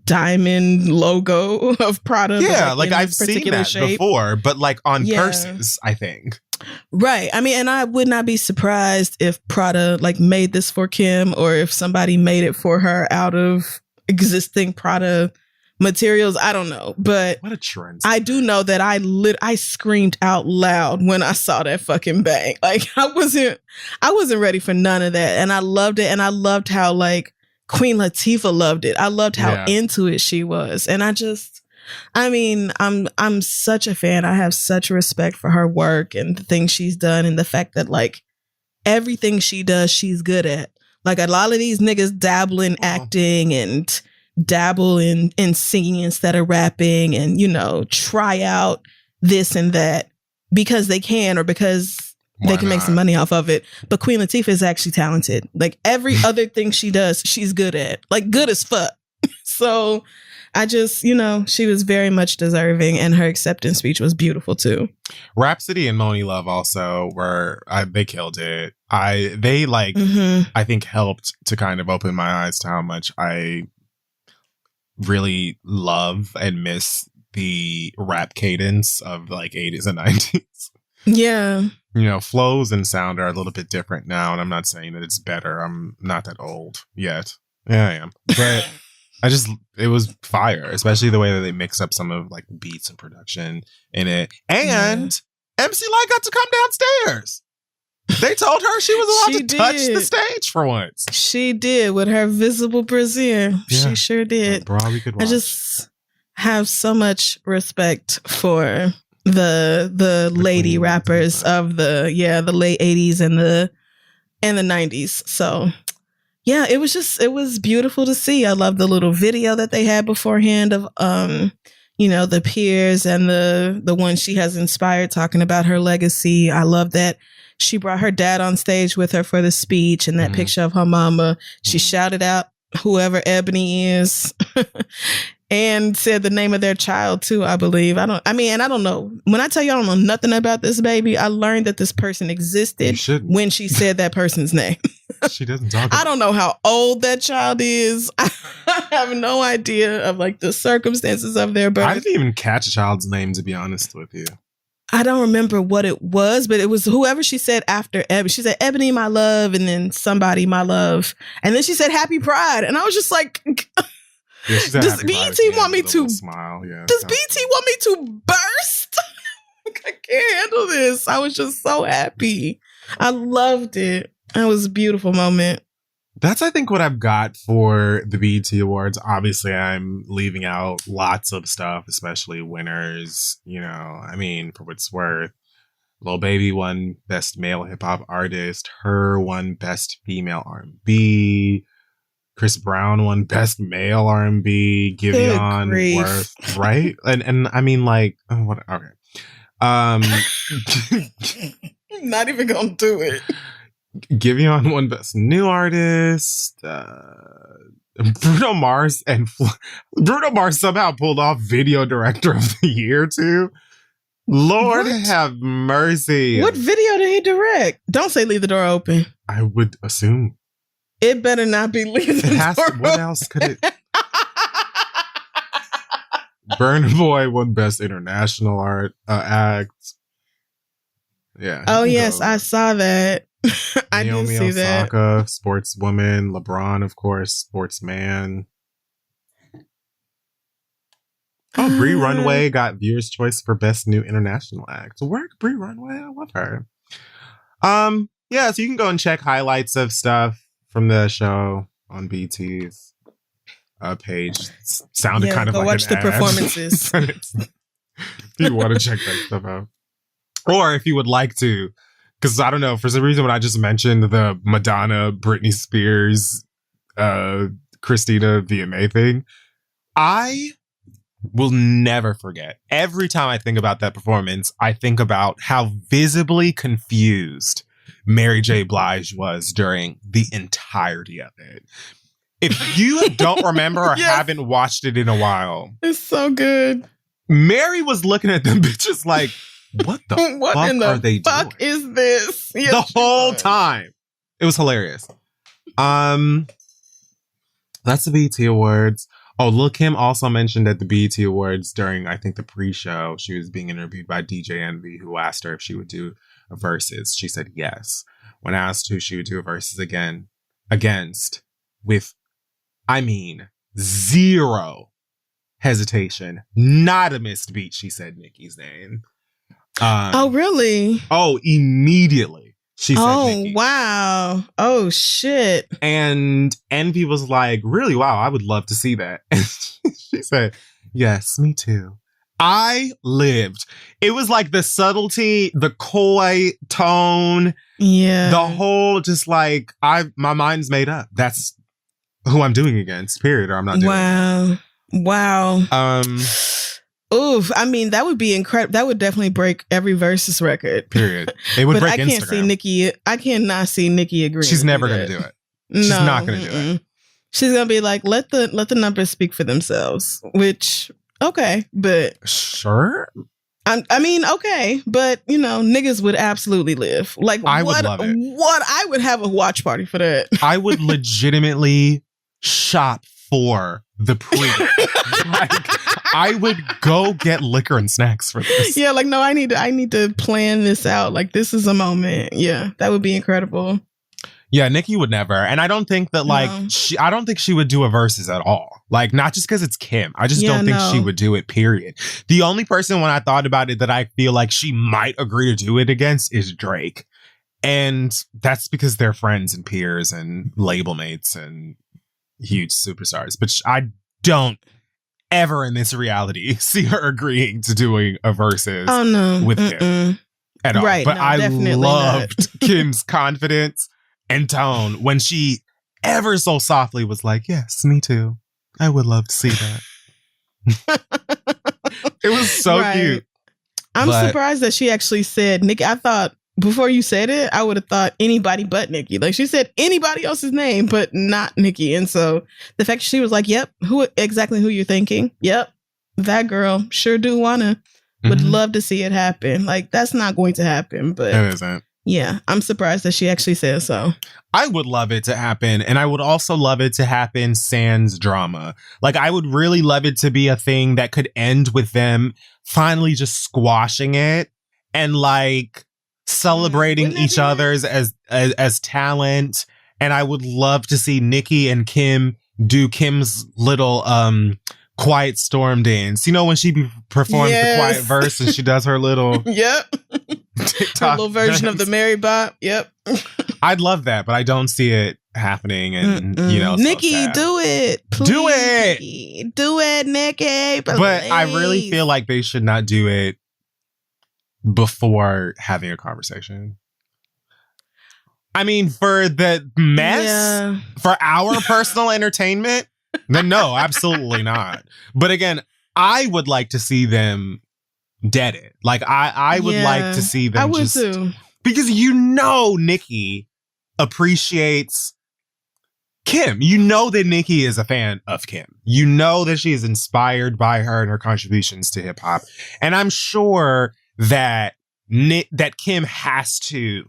diamond logo of Prada. Yeah, like I've seen that before, but like on purses, I think. Right. I mean, and I would not be surprised if Prada like made this for Kim or if somebody made it for her out of existing Prada materials. I don't know. But what a trend. I do know that I screamed out loud when I saw that fucking bang. Like I wasn't ready for none of that. And I loved it. And I loved how like Queen Latifah loved it. I loved how into it she was. And I'm such a fan. I have such respect for her work and the things she's done and the fact that like everything she does, she's good at. Like a lot of these niggas dabble in acting and dabble in singing instead of rapping and, you know, try out this and that because they can or because they can make some money off of it. But Queen Latifah is actually talented. Like every other thing she does, she's good at. Like good as fuck. So I just, you know, she was very much deserving and her acceptance speech was beautiful too. Rhapsody and Moni Love also they killed it. I think helped to kind of open my eyes to how much I really love and miss the rap cadence of like 80s and 90s. Yeah. You know, flows and sound are a little bit different now. And I'm not saying that it's better. I'm not that old yet. Yeah, I am. But it was fire, especially the way that they mix up some of like beats and production in it. And MC Lyte got to come downstairs. They told her she was allowed to touch the stage for once. She did with her visible brassiere. Yeah. She sure did. We could watch. I just have so much respect for the lady rappers of the late 80s and the 90s. So yeah, it was beautiful to see. I love the little video that they had beforehand of, you know, the peers and the one she has inspired talking about her legacy. I love that she brought her dad on stage with her for the speech and that picture of her mama. She shouted out whoever Ebony is and said the name of their child too, I believe. I don't know. When I tell you I don't know nothing about this baby, I learned that this person existed when she said that person's name. She doesn't talk about I don't know how old that child is. I have no idea of like the circumstances of their birth. I didn't even catch a child's name, to be honest with you. I don't remember what it was, but it was whoever she said after Ebony. She said, Ebony, my love, and then somebody, my love. And then she said, Happy Pride. And I was just like, does BET want me to smile? Yeah. Does BET want me to burst? I can't handle this. I was just so happy. I loved it. It was a beautiful moment. That's, I think, what I've got for the BET Awards. Obviously, I'm leaving out lots of stuff, especially winners. You know, I mean, for what it's worth, Lil Baby won Best Male Hip Hop Artist. Her won Best Female R&B. Chris Brown won Best Male R&B. Giveon Worth, right? And I mean, like, oh, what? Okay. Not even gonna do it. Giveon won Best New Artist. Bruno Mars Bruno Mars somehow pulled off Video Director of the Year too. Lord have mercy. What video did he direct? Don't say Leave the Door Open. I would assume it better not be Leave the Door Open. What else could it? Burna Boy won Best International Art Act. Yeah. Oh yes, I saw that. I did see that. Osaka, sportswoman. LeBron, of course, sportsman. Oh, Bree Runway got Viewer's Choice for Best New International Act. Work, Bree Runway. I love her. Yeah, so you can go and check highlights of stuff from the show on BT's page. Sounded kind of like watch an the ad. Performances. If you want to check that stuff out. Or if you would like to, because I don't know, for some reason when I just mentioned the Madonna, Britney Spears, Christina VMA thing, I will never forget. Every time I think about that performance, I think about how visibly confused Mary J. Blige was during the entirety of it. If you don't remember or haven't watched it in a while, it's so good. Mary was looking at them bitches like, what the fuck in the are they doing? Fuck is this? Yes, the whole time. It was hilarious. That's the BET Awards. Oh, Lil' Kim also mentioned at the BET Awards during, I think, the pre-show, she was being interviewed by DJ Envy, who asked her if she would do a versus. She said yes. When asked who she would do a versus against, with, I mean, zero hesitation, not a missed beat, she said Nicki's name. Oh, really? Oh, immediately. She said Nicki. Wow. Oh, shit. And Envy was like, really? Wow, I would love to see that. And she said, yes, me too. I lived. It was like the subtlety, the coy tone. Yeah. The whole just like, my mind's made up. That's who I'm doing against, period. Or I'm not doing it. Wow. Oof, I mean, that would be incredible. That would definitely break every versus record. Period. It would break I can't Instagram. see Nicki. I cannot see Nicki agreeing. She's never going to do it. She's not going to do it. She's going to be like, let the numbers speak for themselves. Which, okay, but sure. I mean, okay, but you know, niggas would absolutely live. Like, I would love it. What? I would have a watch party for that. I would legitimately shop for the pre. I would go get liquor and snacks for this. Yeah, like, no, I need to plan this out. Like, this is a moment. Yeah, that would be incredible. Yeah, Nicki would never. And I don't think that, like, I don't think she would do a versus at all. Like, not just because it's Kim. I just don't think she would do it, period. The only person when I thought about it that I feel like she might agree to do it against is Drake. And that's because they're friends and peers and label mates and huge superstars. But I don't ever in this reality see her agreeing to doing a versus with Kim at all. Right, but I loved Kim's confidence and tone when she ever so softly was like, yes, me too. I would love to see that. It was so cute. I'm surprised that she actually said Nicki. I thought before you said it, I would have thought anybody but Nicki. Like, she said anybody else's name, but not Nicki. And so the fact she was like, yep, who you're thinking? Yep, that girl. Sure do wanna. Would love to see it happen. Like, that's not going to happen, but it isn't. Yeah, I'm surprised that she actually says so. I would love it to happen. And I would also love it to happen sans drama. Like, I would really love it to be a thing that could end with them finally just squashing it and like celebrating each other's as talent. And I would love to see Nicki and Kim do Kim's little quiet storm dance. You know, when she performs the quiet verse and she does her little TikTok her little version of the Mary Bop. Yep. I'd love that, but I don't see it happening, and you know, Nikki, so do it. Please, do it. Nikki. Do it, Nikki. Please. But I really feel like they should not do it before having a conversation. I mean, for the mess, for our personal entertainment, then no, absolutely not. But again, I would like to see them dead it. Like, I would like to see them too. Because you know Nikki appreciates Kim. You know that Nikki is a fan of Kim. You know that she is inspired by her and her contributions to hip hop. And I'm sure that that Kim has to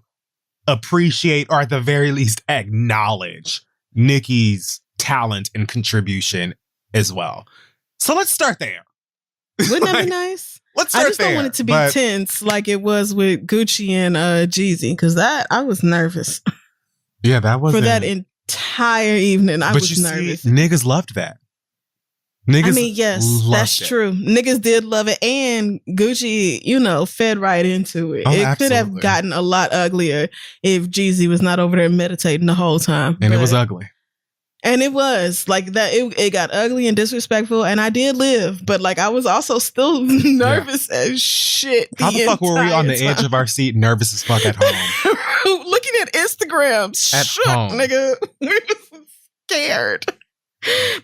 appreciate, or at the very least acknowledge, Nikki's talent and contribution as well. So let's start there. Wouldn't that be nice? Let's start there. I just don't want it to be tense like it was with Gucci and Jeezy, because that I was nervous. Yeah, that was for that entire evening. I was nervous. Niggas loved that. Niggas, I mean, yes, that's true. Niggas did love it, and Gucci, you know, fed right into it. It could have gotten a lot uglier if Jeezy was not over there meditating the whole time. And it was ugly. And it was like that. It got ugly and disrespectful, and I did live, but like I was also still nervous as shit. How the fuck were we on the edge of our seat, nervous as fuck at home? Looking at Instagram, at home, nigga. We were scared.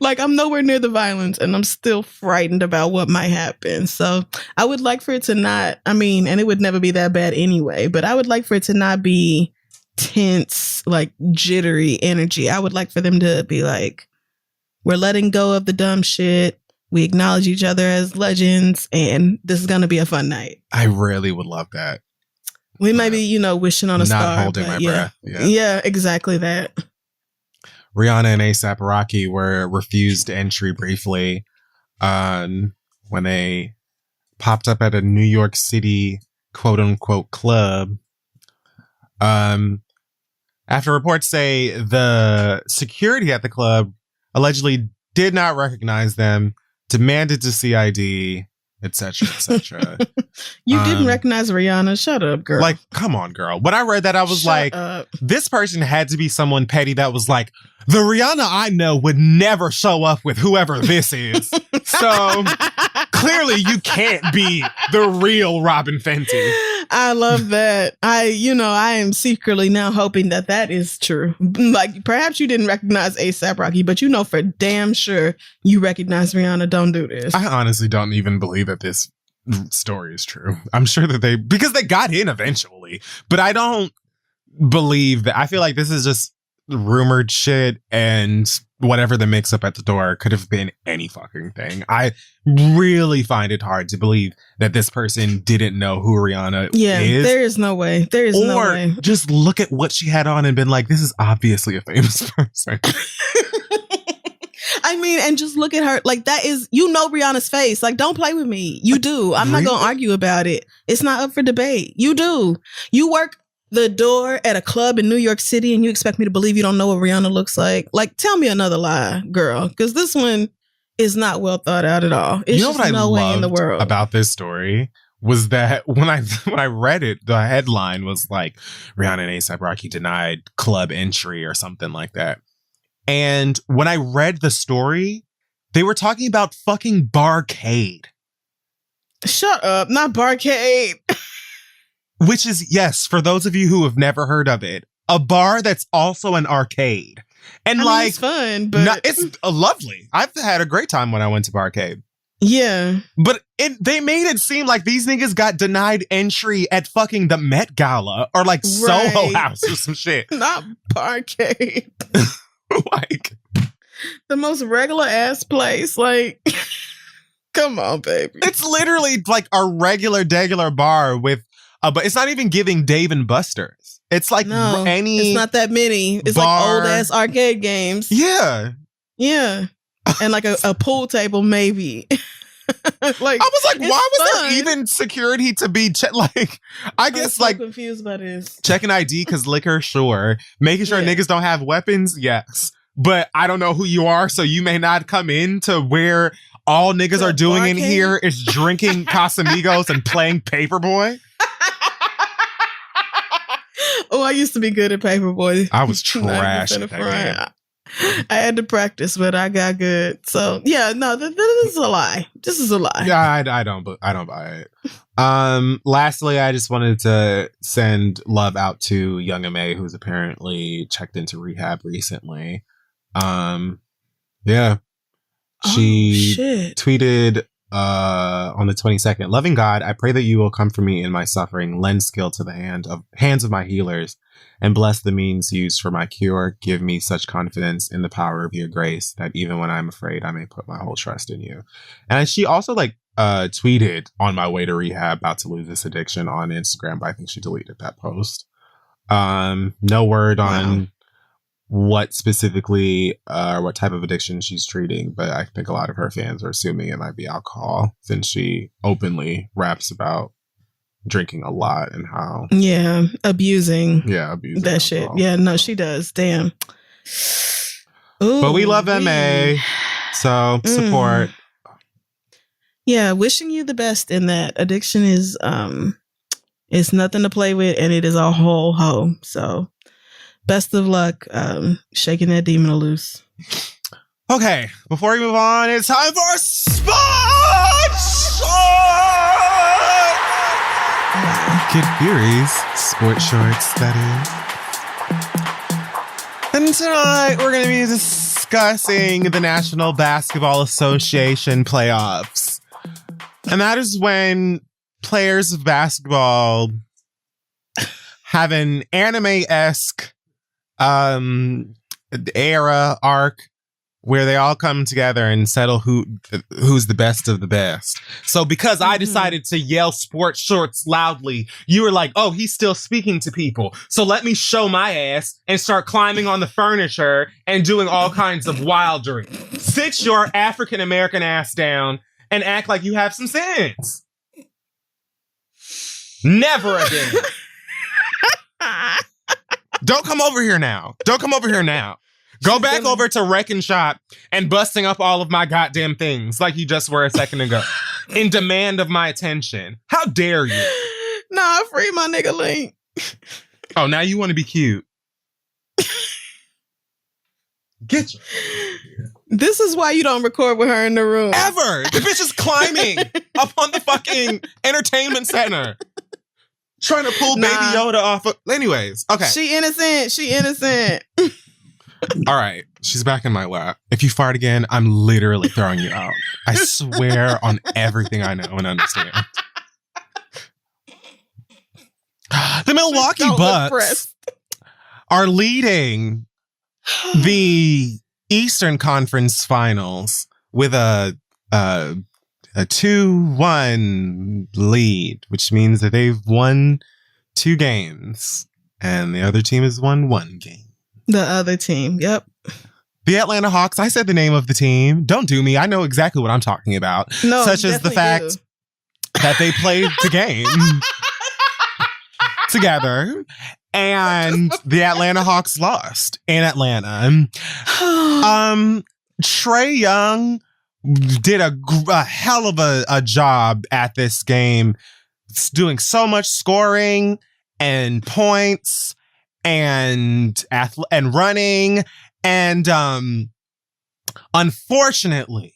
Like, I'm nowhere near the violence, and I'm still frightened about what might happen. So I would like for it to not, I mean, and it would never be that bad anyway, but I would like for it to not be tense, like jittery energy. I would like for them to be like, we're letting go of the dumb shit. We acknowledge each other as legends, and this is going to be a fun night. I really would love that. We might be, you know, wishing on a star. Not holding my breath. Yeah, exactly that. Rihanna and A$AP Rocky were refused entry briefly when they popped up at a New York City quote unquote club. After reports say the security at the club allegedly did not recognize them, demanded to see ID, etc., etc. You didn't recognize Rihanna? Shut up, girl. Like, come on, girl. When I read that, I was this person had to be someone petty that was like, the Rihanna I know would never show up with whoever this is. So clearly you can't be the real Robin Fenty. I love that. I am secretly now hoping that is true. Like, perhaps you didn't recognize A$AP Rocky, but you know for damn sure you recognize Rihanna. Don't do this. I honestly don't even believe that this story is true. I'm sure that because they got in eventually, but I don't believe that. I feel like this is just rumored shit, and whatever the mix up at the door could have been any fucking thing. I really find it hard to believe that this person didn't know who Rihanna is. There is no way. There is no way. Or just look at what she had on and been like, this is obviously a famous person. I mean, and just look at her. Like, that is, Rihanna's face. Like, don't play with me. You do. I'm not going to argue about it. It's not up for debate. You do. You work the door at a club in New York City and you expect me to believe you don't know what Rihanna looks like? Like, tell me another lie, girl, because this one is not well thought out at all. It's just no way in the world. About this story was that when I read it, the headline was like, Rihanna and A$AP Rocky denied club entry or something like that. And when I read the story, they were talking about fucking Barcade. Shut up, not Barcade. Which is, yes, for those of you who have never heard of it, a bar that's also an arcade. And it's fun, but it's lovely. I've had a great time when I went to Barcade. Yeah. But they made it seem like these niggas got denied entry at fucking the Met Gala or like Soho House or some shit. Not Barcade. Like, the most regular ass place. Like, come on, baby. It's literally like a regular bar with but it's not even giving Dave and Buster's. It's like it's not that many. It's bar. Like old ass arcade games. Yeah. Yeah. And like a pool table, maybe. Like, I was like, why was there even security to be like, I guess I'm like confused by this. Checking ID because liquor, sure. Making sure niggas don't have weapons, yes. But I don't know who you are, so you may not come in to where all niggas are doing in here is drinking Casamigos and playing Paperboy. Oh, I used to be good at Paperboy. I was trash at that game. I had to practice, but I got good. So yeah, no, this is a lie. This is a lie. Yeah, I don't buy it. Lastly, I just wanted to send love out to Young M.A, who's apparently checked into rehab recently. Yeah. She tweeted on the 22nd, loving God, I pray that you will come for me in my suffering, lend skill to the hands of my healers, and bless the means used for my cure. Give me such confidence in the power of your grace that even when I'm afraid, I may put my whole trust in you. And she also tweeted on my way to rehab, about to lose this addiction on Instagram, but I think she deleted that post. No word on what specifically what type of addiction she's treating, but I think a lot of her fans are assuming it might be alcohol, since she openly raps about drinking a lot and how abusing that alcohol. shit. Yeah, no, she does. Damn. Ooh, but we love MA, so support. Yeah, wishing you the best in that. Addiction is it's nothing to play with, and it is a whole hoe. So best of luck shaking that demon loose. Okay, before we move on, it's time for sports! Kid Fury's sports shorts, that is. And tonight, we're going to be discussing the National Basketball Association playoffs. And that is when players of basketball have an anime-esque era arc where they all come together and settle who's the best of the best. So because I decided to yell sports shorts loudly, you were like, oh, he's still speaking to people. So let me show my ass and start climbing on the furniture and doing all kinds of wildery. Sit your African-American ass down and act like you have some sense. Never again. Don't come over here now. Go back over to Wrecking Shop and busting up all of my goddamn things like you just were a second ago in demand of my attention. How dare you? Nah, free my nigga Link. Oh, now you want to be cute. Get you. This is why you don't record with her in the room. Ever. The bitch is climbing up on the fucking entertainment center. Trying to pull Baby Yoda off of... Anyways, okay. She innocent. All right. She's back in my lap. If you fart again, I'm literally throwing you out. I swear on everything I know and understand. The Milwaukee Bucks are leading the Eastern Conference Finals with a 2-1 lead, which means that they've won 2 games and the other team has won 1 game. The other team, yep. The Atlanta Hawks, I said the name of the team. Don't do me. I know exactly what I'm talking about. No, such as the fact that they played the game together and the Atlanta Hawks lost in Atlanta. Trae Young did a hell of a job at this game, doing so much scoring and points and running. And unfortunately,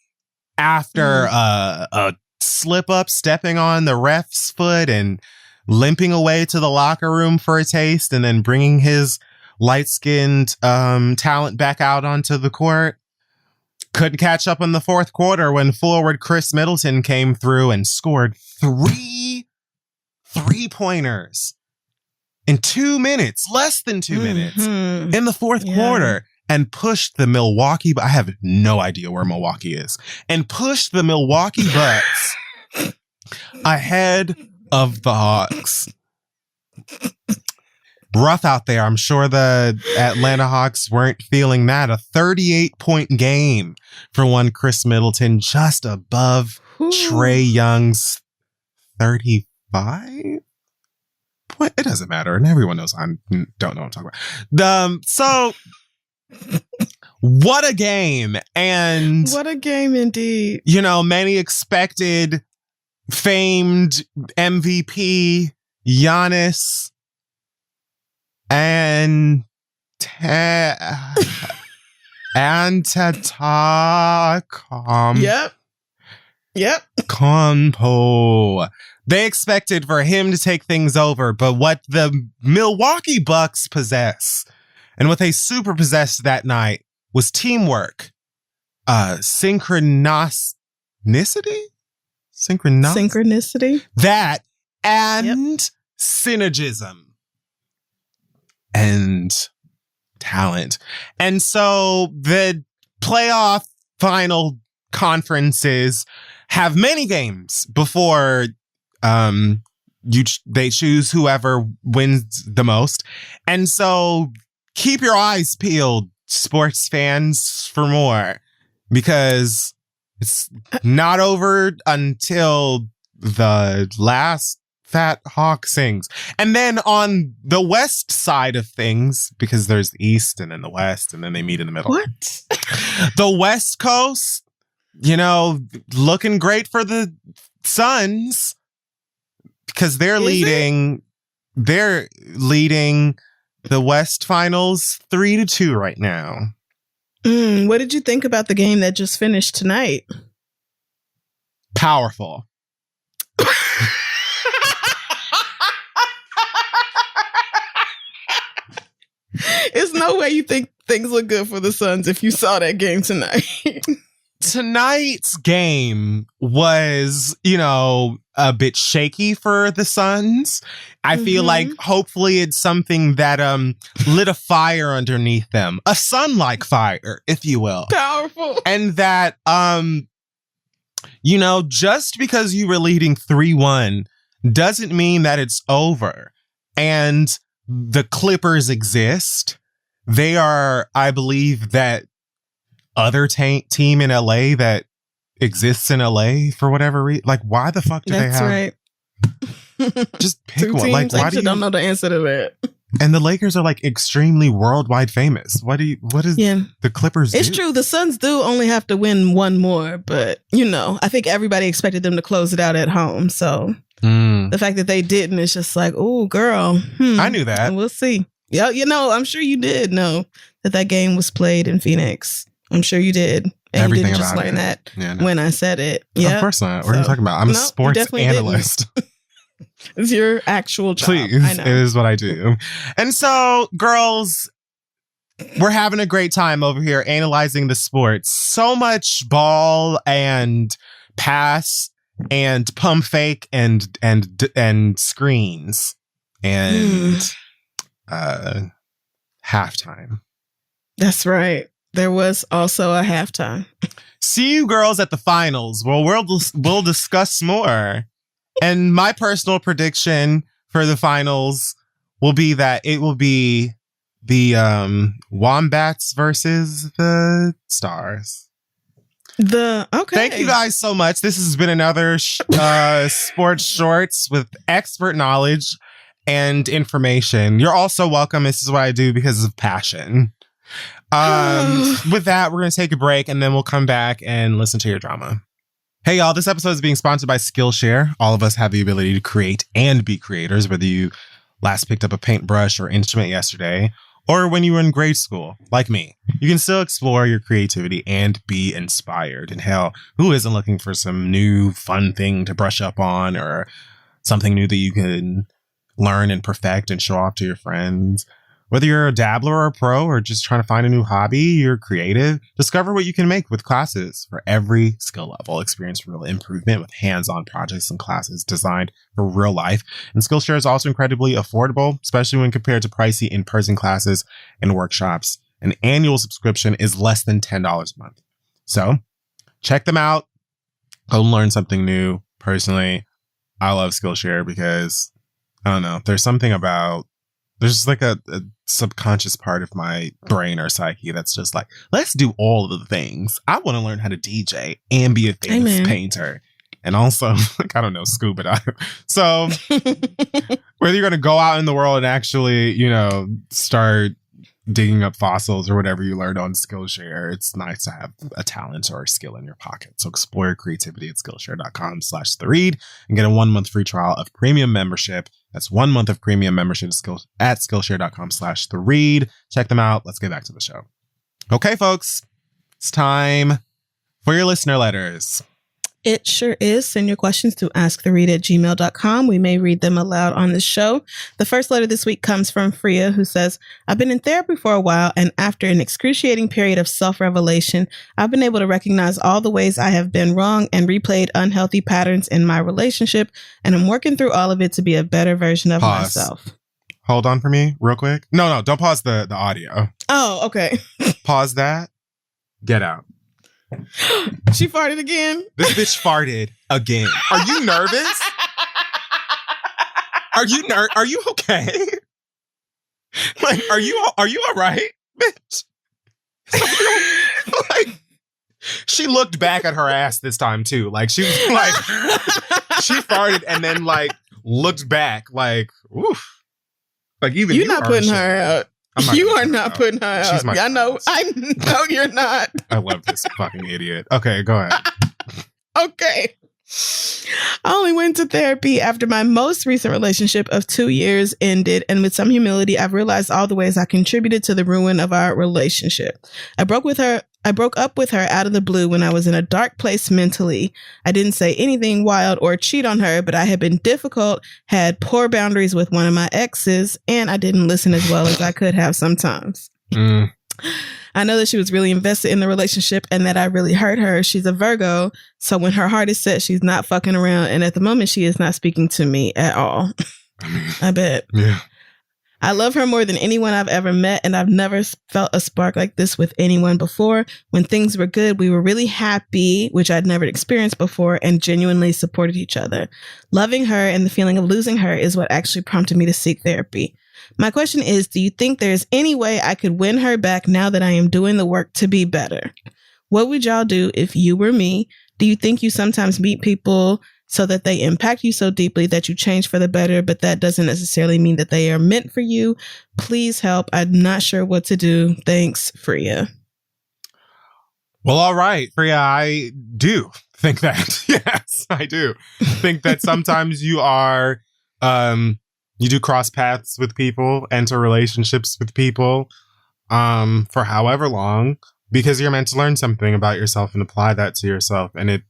after a slip up, stepping on the ref's foot and limping away to the locker room for a taste, and then bringing his light-skinned talent back out onto the court, couldn't catch up in the fourth quarter when forward Chris Middleton came through and scored 3 three-pointers in 2 minutes, less than 2 minutes in the fourth quarter, and pushed the Milwaukee, I have no idea where Milwaukee is, and pushed the Milwaukee Bucks ahead of the Hawks. Rough out there. I'm sure the Atlanta Hawks weren't feeling that. A 38-point game for one Chris Middleton, just above Trae Young's 35? It doesn't matter, and everyone knows I don't know what I'm talking about. So, what a game. And what a game indeed. You know, many expected famed MVP Giannis and Yep. Compo. They expected for him to take things over, but what the Milwaukee Bucks possess and what they super possessed that night was teamwork, synchronicity, that, and synergism and talent. And so the playoff final conferences have many games before they choose whoever wins the most. And so keep your eyes peeled, sports fans, for more, because it's not over until the last fat hawk sings. And then on the west side of things, because there's the east and then the west, and then they meet in the middle. What? The West Coast, looking great for the Suns, because they're leading the West Finals 3-2 right now. What did you think about the game that just finished tonight? Powerful. There's no way you think things look good for the Suns if you saw that game tonight. Tonight's game was, a bit shaky for the Suns. I feel like hopefully it's something that lit a fire underneath them. A sun-like fire, if you will. Powerful. And that, just because you were leading 3-1 doesn't mean that it's over. And the Clippers exist. They are, I believe, that other team in LA that exists in LA for whatever reason. Like, why the fuck do they have? Right. Just pick one. Teams, like, why do you don't know the answer to that? And the Lakers are like extremely worldwide famous. What is the Clippers It's do? true. The Suns do only have to win one more, but I think everybody expected them to close it out at home. So the fact that they didn't is just like, oh, girl. I knew that. We'll see. Yeah, I'm sure you did know that game was played in Phoenix. I'm sure you did. And Everything you didn't just about learn it. that when I said it. Yeah, of course not. What are you talking about? I'm a sports analyst. It's your actual job. Please, I know. it is what I do. And so, girls, we're having a great time over here analyzing the sports. So much ball and pass and pump fake and screens and halftime. That's right. There was also a halftime. See you girls at the finals. Well, we'll discuss more. And my personal prediction for the finals will be that it will be the Wombats versus the Stars. Okay. Thank you guys so much. This has been another Sports Shorts with expert knowledge and information. You're also welcome. This is what I do because of passion. With that, we're going to take a break and then we'll come back and listen to your drama. Hey, y'all, this episode is being sponsored by Skillshare. All of us have the ability to create and be creators, whether you last picked up a paintbrush or instrument yesterday, or when you were in grade school, like me. You can still explore your creativity and be inspired. And hell, who isn't looking for some new fun thing to brush up on or something new that you can learn and perfect and show off to your friends? Whether you're a dabbler or a pro or just trying to find a new hobby, you're creative, discover what you can make with classes for every skill level. Experience real improvement with hands-on projects and classes designed for real life. And Skillshare is also incredibly affordable, especially when compared to pricey in-person classes and workshops. An annual subscription is less than $10 a month. So check them out. Go learn something new. Personally, I love Skillshare because, I don't know, there's just like a subconscious part of my brain or psyche that's just like, let's do all of the things. I want to learn how to DJ and be a famous painter. And also, like, I don't know, scuba dive. So whether you're going to go out in the world and actually, start digging up fossils or whatever you learned on Skillshare. It's nice to have a talent or a skill in your pocket. So explore your creativity at Skillshare.com/theread and get a 1 month free trial of premium membership. That's 1 month of premium membership at Skillshare.com/theread. Check them out. Let's get back to the show. Okay, folks, it's time for your listener letters. It sure is. Send your questions to asktheread@gmail.com. We may read them aloud on the show. The first letter this week comes from Freya, who says, I've been in therapy for a while, and after an excruciating period of self-revelation, I've been able to recognize all the ways I have been wrong and replayed unhealthy patterns in my relationship, and I'm working through all of it to be a better version of myself. Hold on for me real quick. No, don't pause the audio. Oh, okay. Pause that. Get out. She farted again. This bitch farted again. Are you nervous? Are you okay? Like, are you all right, bitch? Like, she looked back at her ass this time too. Like, she was like, she farted and then like looked back like, oof. Like, even you're not putting her out. You are not putting her out. I know you're not. I love this fucking idiot. Okay, go ahead. Okay. I only went to therapy after my most recent relationship of 2 years ended, and with some humility, I've realized all the ways I contributed to the ruin of our relationship. I broke up with her out of the blue when I was in a dark place mentally. I didn't say anything wild or cheat on her, but I had been difficult, had poor boundaries with one of my exes, and I didn't listen as well as I could have sometimes. I know that she was really invested in the relationship and that I really hurt her. She's a Virgo, so when her heart is set, she's not fucking around, and at the moment, she is not speaking to me at all. I bet. Yeah. I love her more than anyone I've ever met, and I've never felt a spark like this with anyone before. When things were good, we were really happy, which I'd never experienced before, and genuinely supported each other. Loving her and the feeling of losing her is what actually prompted me to seek therapy. My question is, do you think there's any way I could win her back now that I am doing the work to be better? What would y'all do if you were me? Do you think you sometimes meet people so that they impact you so deeply that you change for the better, but that doesn't necessarily mean that they are meant for you? Please help. I'm not sure what to do. Thanks, Freya. Well, all right, Freya, I do think that. Yes, I do think that sometimes you are, you do cross paths with people, enter relationships with people, for however long, because you're meant to learn something about yourself and apply that to yourself. And it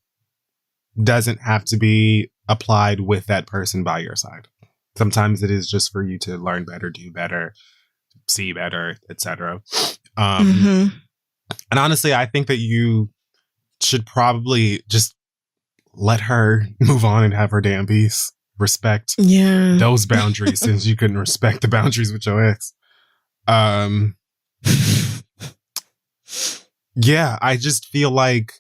doesn't have to be applied with that person by your side. Sometimes it is just for you to learn better, do better, see better, etc. And honestly, I think that you should probably just let her move on and have her damn peace. Respect those boundaries, since you couldn't respect the boundaries with your ex. Yeah, I just feel like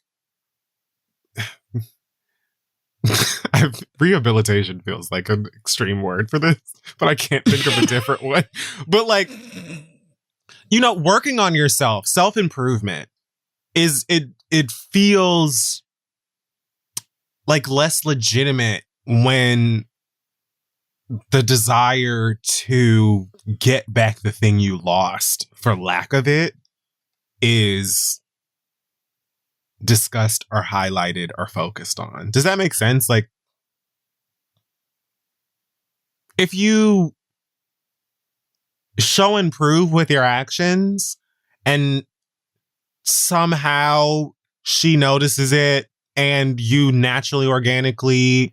rehabilitation feels like an extreme word for this, but I can't think of a different one. But like, you know, working on yourself, self-improvement it feels like less legitimate when the desire to get back the thing you lost for lack of it is discussed or highlighted or focused on. Does that make sense? Like, if you show and prove with your actions and somehow she notices it and you naturally, organically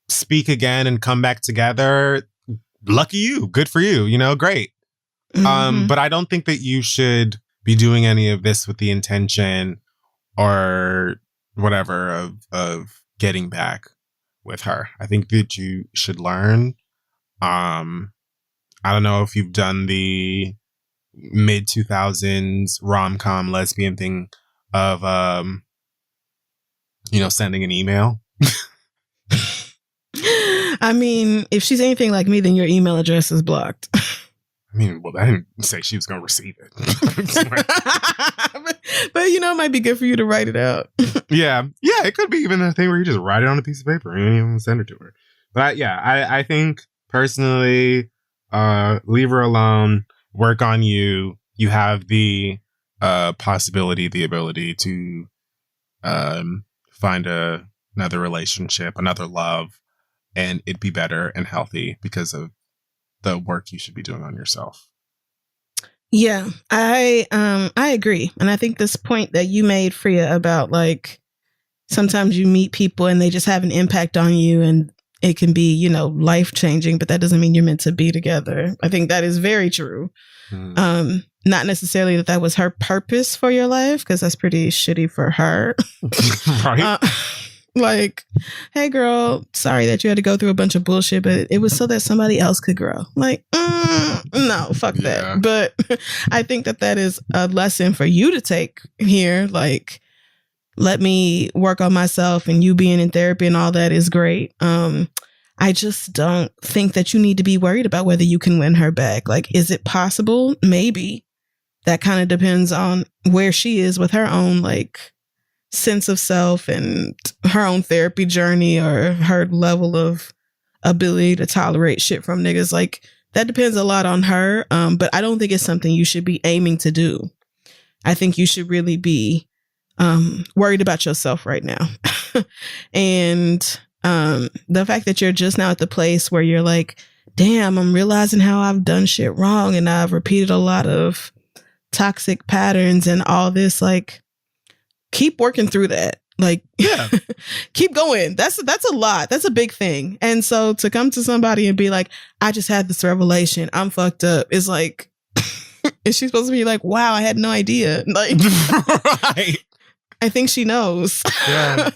speak again and come back together, lucky you, good for you, you know, great. But I don't think that you should be doing any of this with the intention or whatever of getting back with her. I think that you should learn. I don't know if you've done the mid 2000s rom-com lesbian thing of sending an email. I mean, if she's anything like me, then your email address is blocked. I mean, well, I didn't say she was going to receive it. but, you know, it might be good for you to write it out. Yeah, it could be even a thing where you just write it on a piece of paper and you even send it to her. But I think personally, leave her alone. work on you. You have the possibility, the ability to find another relationship, another love, and it'd be better and healthy because of the work you should be doing on yourself. Yeah, I agree. And I think this point that you made, Freya, about like sometimes you meet people and they just have an impact on you and it can be, you know, life changing, but that doesn't mean you're meant to be together. I think that is very true. Not necessarily that was her purpose for your life, because that's pretty shitty for her. Right. Like, hey girl, sorry that you had to go through a bunch of bullshit, but it was so that somebody else could grow. Like, no, fuck that. But I think that is a lesson for you to take here. Like, let me work on myself, and you being in therapy and all that is great. I just don't think that you need to be worried about whether you can win her back. Like, is it possible? Maybe. That kind of depends on where she is with her own like sense of self and her own therapy journey, or her level of ability to tolerate shit from niggas. Like, that depends a lot on her. But I don't think it's something you should be aiming to do. I think you should really be worried about yourself right now. And the fact that you're just now at the place where you're like, damn, I'm realizing how I've done shit wrong and I've repeated a lot of toxic patterns and all this, like, keep working through that. Like, yeah, keep going. That's a lot. That's a big thing. And so to come to somebody and be like, I just had this revelation, I'm fucked up, is like, is she supposed to be like, wow, I had no idea? Like, right. I think she knows. Yeah.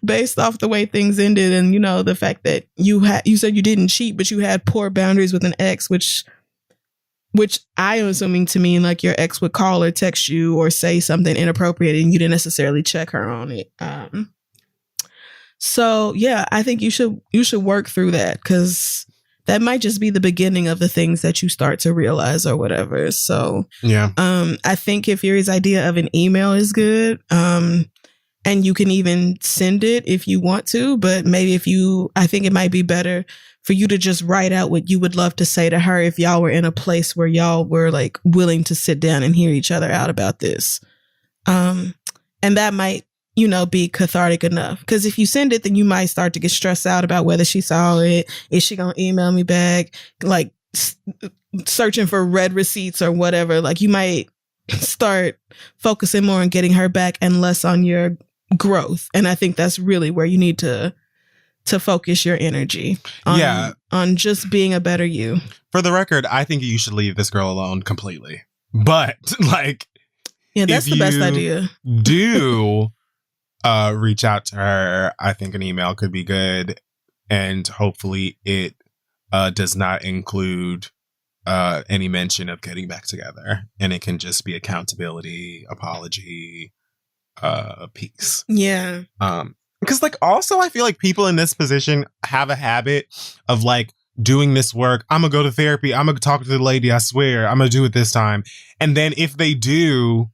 Based off the way things ended, and, you know, the fact that you said you didn't cheat, but you had poor boundaries with an ex, which I am assuming to mean like your ex would call or text you or say something inappropriate and you didn't necessarily check her on it. So yeah, I think you should work through that, because that might just be the beginning of the things that you start to realize or whatever. So yeah, I think if Yuri's idea of an email is good, and you can even send it if you want to, but maybe I think it might be better for you to just write out what you would love to say to her if y'all were in a place where y'all were like willing to sit down and hear each other out about this. And that might, you know, be cathartic enough. Because if you send it, then you might start to get stressed out about whether she saw it. Is she going to email me back? Like searching for read receipts or whatever. Like, you might start focusing more on getting her back and less on your growth. And I think that's really where you need to focus your energy on just being a better you. For the record, I think you should leave this girl alone completely. But like, yeah, that's the best idea. Do reach out to her. I think an email could be good, and hopefully it does not include any mention of getting back together, and it can just be accountability, apology, peace. Yeah. Because, like, also, I feel like people in this position have a habit of, like, doing this work. I'm going to go to therapy. I'm going to talk to the lady. I swear. I'm going to do it this time. And then if they do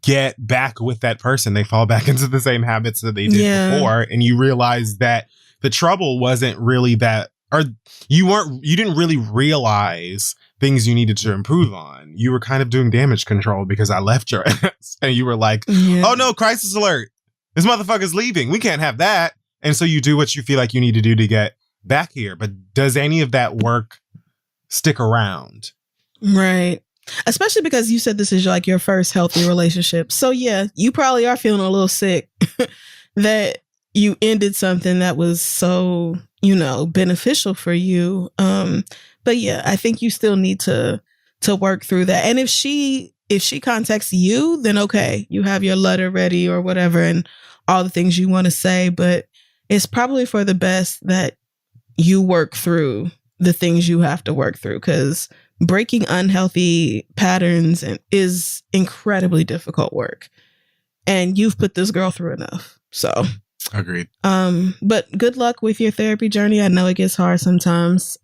get back with that person, they fall back into the same habits that they did before. And you realize that the trouble wasn't really that, or you didn't really realize things you needed to improve on. You were kind of doing damage control because I left your ass. And you were like, oh, no, crisis alert. This motherfucker's leaving. We can't have that. And so you do what you feel like you need to do to get back here. But does any of that work stick around? Right. Especially because you said this is like your first healthy relationship. So yeah, you probably are feeling a little sick that you ended something that was so, you know, beneficial for you. But yeah, I think you still need to work through that. And if she contacts you, then okay, you have your letter ready or whatever and all the things you want to say, but it's probably for the best that you work through the things you have to work through, because breaking unhealthy patterns is incredibly difficult work. And you've put this girl through enough. So agreed. But good luck with your therapy journey. I know it gets hard sometimes.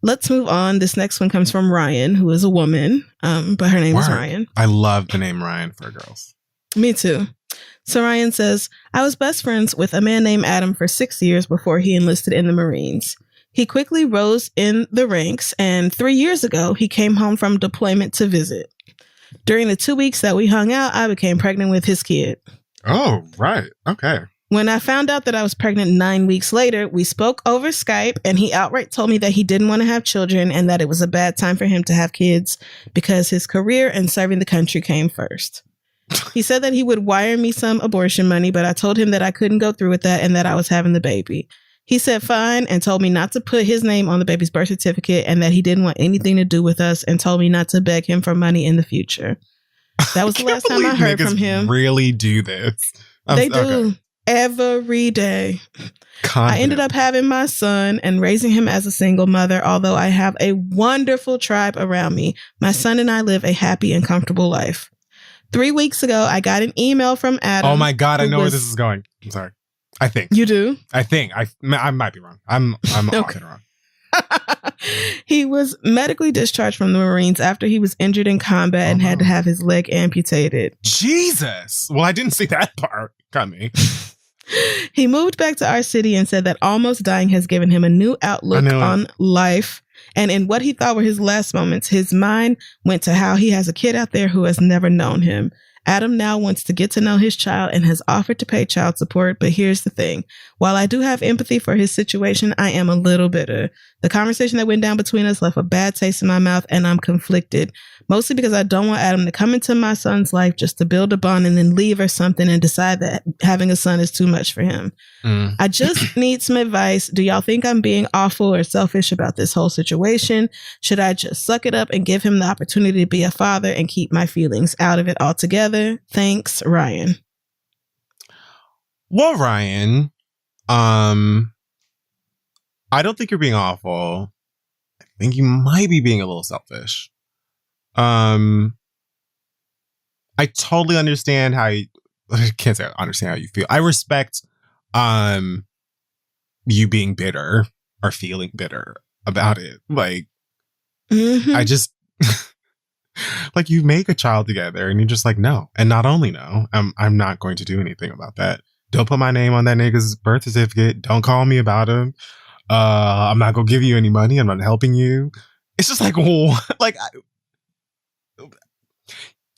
Let's move on. This next one comes from Ryan, who is a woman, but her name is Ryan. I love the name Ryan for girls. Me too. So Ryan says, I was best friends with a man named Adam for 6 years before he enlisted in the Marines. He quickly rose in the ranks, and 3 years ago, he came home from deployment to visit. During the 2 weeks that we hung out, I became pregnant with his kid. Oh, right. Okay. When I found out that I was pregnant 9 weeks later, we spoke over Skype, and he outright told me that he didn't want to have children and that it was a bad time for him to have kids because his career and serving the country came first. He said that he would wire me some abortion money, but I told him that I couldn't go through with that and that I was having the baby. He said fine and told me not to put his name on the baby's birth certificate and that he didn't want anything to do with us and told me not to beg him for money in the future. That was the last time I heard from him. Really do this? They do. Okay. Every day. I ended up having my son and raising him as a single mother, although I have a wonderful tribe around me. My son and I live a happy and comfortable life. 3 weeks ago, I got an email from Adam. Oh my God, I know where this is going. I'm sorry. I think. You do? I think. I might be wrong. I'm often wrong. He was medically discharged from the Marines after he was injured in combat and had to have his leg amputated. Jesus. Well, I didn't see that part coming. He moved back to our city and said that almost dying has given him a new outlook on life. And in what he thought were his last moments, his mind went to how he has a kid out there who has never known him. Adam now wants to get to know his child and has offered to pay child support. But here's the thing. While I do have empathy for his situation, I am a little bitter. The conversation that went down between us left a bad taste in my mouth, and I'm conflicted. Mostly because I don't want Adam to come into my son's life just to build a bond and then leave or something and decide that having a son is too much for him. I just need some advice. Do y'all think I'm being awful or selfish about this whole situation? Should I just suck it up and give him the opportunity to be a father and keep my feelings out of it altogether? Thanks, Ryan. Well, Ryan, I don't think you're being awful. I think you might be being a little selfish. I totally understand how you, I can't say I understand how you feel. I respect you being bitter or feeling bitter about it. Like, I just like, you make a child together and you're just like, no. And not only no, I'm not going to do anything about that. Don't put my name on that nigga's birth certificate. Don't call me about him. I'm not gonna give you any money. I'm not helping you. It's just like, like,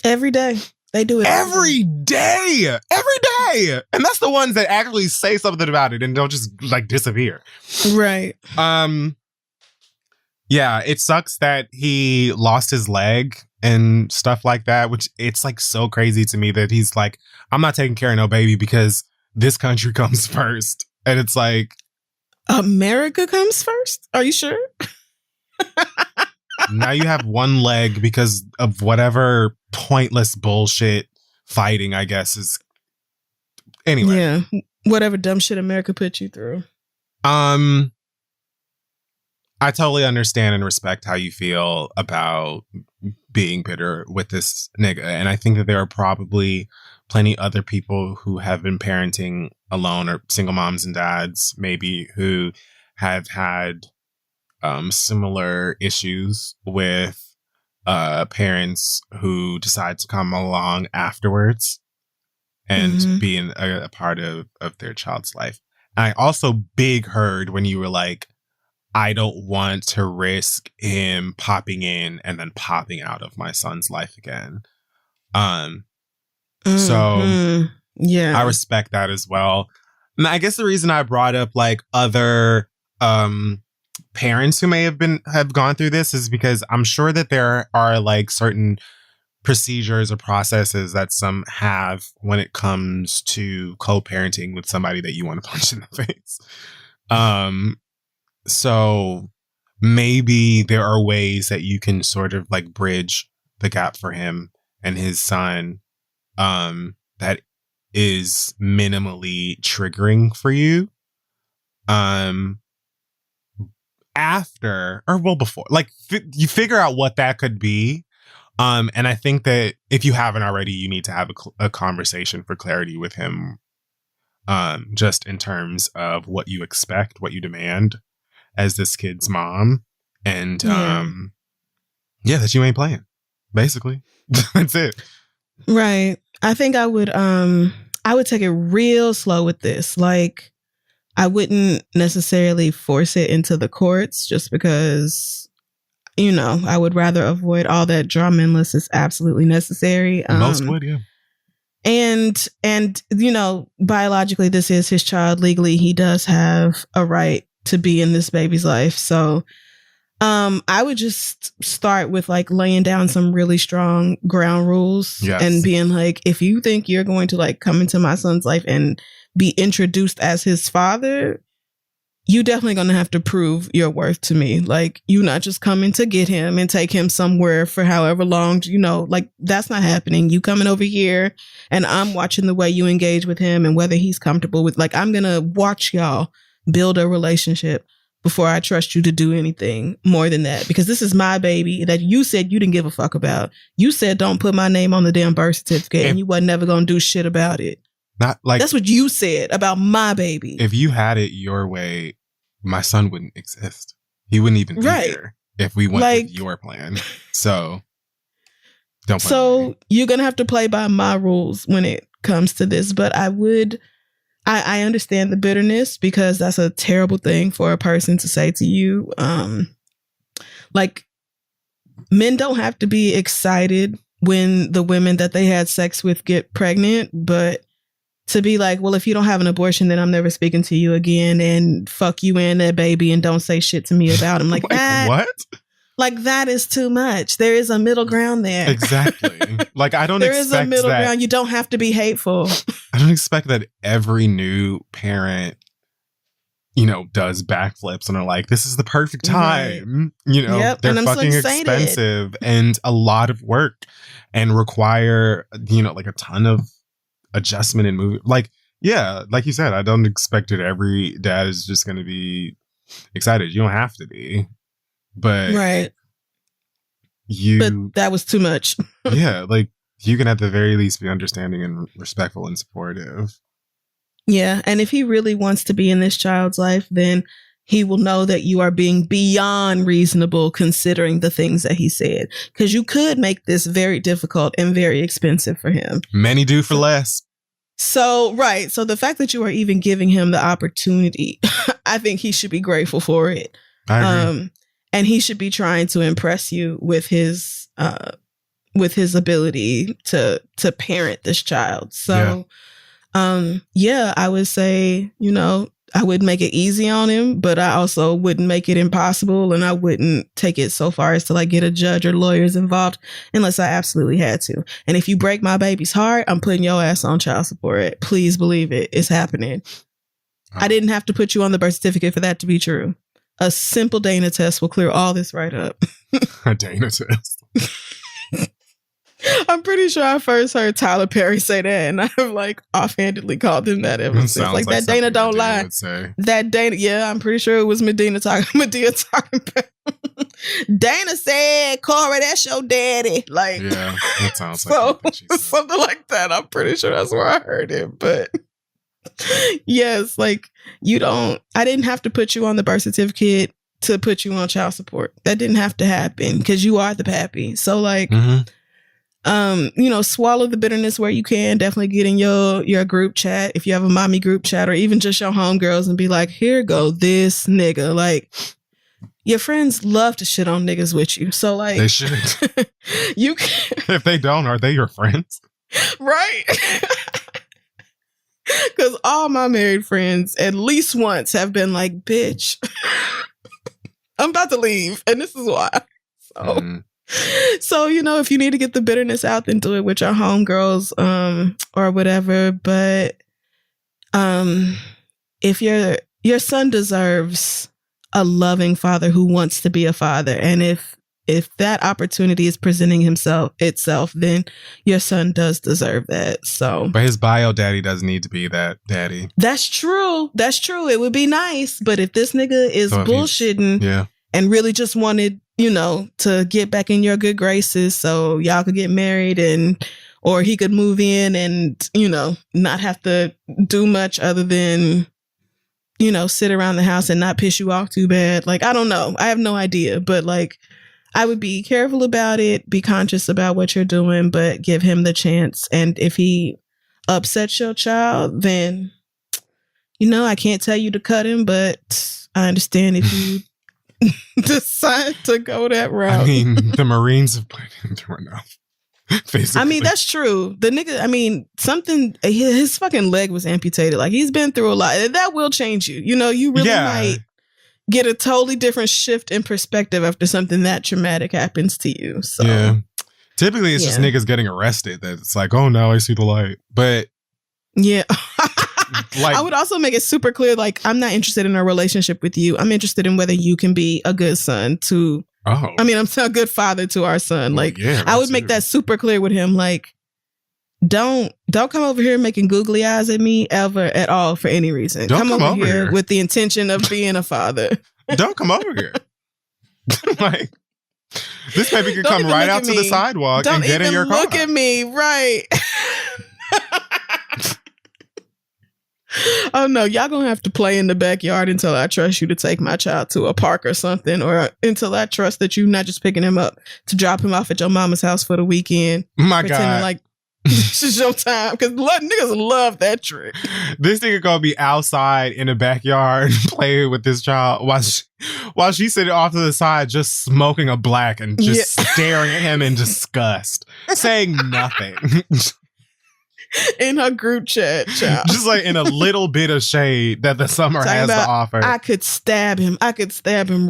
every day they do it. Every day. And that's the ones that actually say something about it and don't just like disappear. Right. Yeah, it sucks that he lost his leg and stuff like that, which it's like so crazy to me that he's like, I'm not taking care of no baby because this country comes first. And it's like, America comes first? Are you sure? Now you have one leg because of whatever pointless bullshit fighting, I guess, is. Anyway. Yeah. Whatever dumb shit America put you through. I totally understand and respect how you feel about being bitter with this nigga. And I think that there are probably plenty other people who have been parenting alone or single moms and dads, maybe, who have had similar issues with parents who decide to come along afterwards and being a part of their child's life. And I also big heard when you were like, I don't want to risk him popping in and then popping out of my son's life again. So yeah, I respect that as well. And I guess the reason I brought up like other parents who may have gone through this is because I'm sure that there are like certain procedures or processes that some have when it comes to co-parenting with somebody that you want to punch in the face. So maybe there are ways that you can sort of like bridge the gap for him and his son that is minimally triggering for you. After or well before, like you figure out what that could be. And I think that if you haven't already, you need to have a conversation for clarity with him, just in terms of what you expect, what you demand as this kid's mom, and that you ain't playing, basically. That's it. Right. I think I would take it real slow with this. Like, I wouldn't necessarily force it into the courts just because, I would rather avoid all that drama unless it's absolutely necessary. Most would, yeah. And biologically, this is his child. Legally, he does have a right to be in this baby's life. So I would just start with like laying down some really strong ground rules and being like, if you think you're going to like come into my son's life and be introduced as his father, you definitely going to have to prove your worth to me. Like, you not just coming to get him and take him somewhere for however long, like that's not happening. You coming over here and I'm watching the way you engage with him and whether he's comfortable with, like, I'm going to watch y'all build a relationship before I trust you to do anything more than that. Because this is my baby that you said you didn't give a fuck about. You said don't put my name on the damn birth certificate and you wasn't never going to do shit about it. Not like that's what you said about my baby. If you had it your way, my son wouldn't exist. He wouldn't even be here if we went with your plan. So don't. So you're gonna have to play by my rules when it comes to this. But I understand the bitterness because that's a terrible thing for a person to say to you. Like, men don't have to be excited when the women that they had sex with get pregnant, but to be like, well, if you don't have an abortion, then I'm never speaking to you again and fuck you and that baby and don't say shit to me about him. Like, that, what? Like, that is too much. There is a middle ground there. Exactly. Like, I don't there expect is a middle ground. You don't have to be hateful. I don't expect that every new parent, does backflips and are like, this is the perfect time. Yep. They're fucking expensive and a lot of work and require, like a ton of adjustment in movie. Like, yeah, like you said, I don't expect that every dad is just going to be excited. You don't have to be, but but that was too much. Yeah, like you can at the very least be understanding and respectful and supportive. Yeah, and if he really wants to be in this child's life, then he will know that you are being beyond reasonable considering the things that he said. Because you could make this very difficult and very expensive for him. Many do for less. So, right. So the fact that you are even giving him the opportunity, I think he should be grateful for it. I agree. And he should be trying to impress you with his ability to parent this child. So, I would say, I wouldn't make it easy on him, but I also wouldn't make it impossible. And I wouldn't take it so far as to like get a judge or lawyers involved unless I absolutely had to. And if you break my baby's heart, I'm putting your ass on child support. Please believe it. It's happening. I didn't have to put you on the birth certificate for that to be true. A simple Dana test will clear all this right up. A Dana test. I'm pretty sure I first heard Tyler Perry say that, and I've like offhandedly called him that ever since. Like that Dana don't lie. That Dana, yeah, I'm pretty sure it was Medea talking about. Dana said, "Corey, that's your daddy." Like, yeah, that sounds so something like that. I'm pretty sure that's where I heard it. But yes, like I didn't have to put you on the birth certificate to put you on child support. That didn't have to happen because you are the pappy. So like. Mm-hmm. Swallow the bitterness where you can. Definitely get in your group chat if you have a mommy group chat or even just your homegirls and be like, here go this nigga. Like, your friends love to shit on niggas with you. So like they should. You can. If they don't, are they your friends? Right. Because all my married friends at least once have been like, bitch, I'm about to leave. And this is why. So So, if you need to get the bitterness out, then do it with your homegirls or whatever. But if your son deserves a loving father who wants to be a father, and if that opportunity is presenting itself, then your son does deserve that. So, but his bio daddy doesn't need to be that daddy. That's true. It would be nice. But if this nigga is bullshitting and really just wanted to get back in your good graces so y'all could get married or he could move in and, not have to do much other than, sit around the house and not piss you off too bad. Like, I don't know. I have no idea. But like, I would be careful about it, be conscious about what you're doing, but give him the chance. And if he upsets your child, then, I can't tell you to cut him, but I understand if you decide to go that route. I mean, the Marines have put him through enough. Basically. I mean, that's true. The nigga, his fucking leg was amputated. Like, he's been through a lot. That will change you. You really might get a totally different shift in perspective after something that traumatic happens to you. So, yeah. Typically, it's just niggas getting arrested that it's like, oh, now I see the light. But yeah. Like, I would also make it super clear, like, I'm not interested in a relationship with you. I'm interested in whether you can be a good son to... I'm a good father to our son. Like, I would make that super clear with him. Like, don't come over here making googly eyes at me ever at all for any reason. Come over here with the intention of being a father. Don't come over here. Like, this baby could come right out to the sidewalk and get in your car. Look at me, right? Oh no, y'all gonna have to play in the backyard until I trust you to take my child to a park or something, or until I trust that you're not just picking him up to drop him off at your mama's house for the weekend. My God. Like this is your time, because niggas love that trick. This nigga gonna be outside in the backyard playing with this child while she's sitting off to the side just smoking a black and just staring at him in disgust, saying nothing. In her group chat, child. Just like in a little bit of shade that the summer has to offer. I could stab him.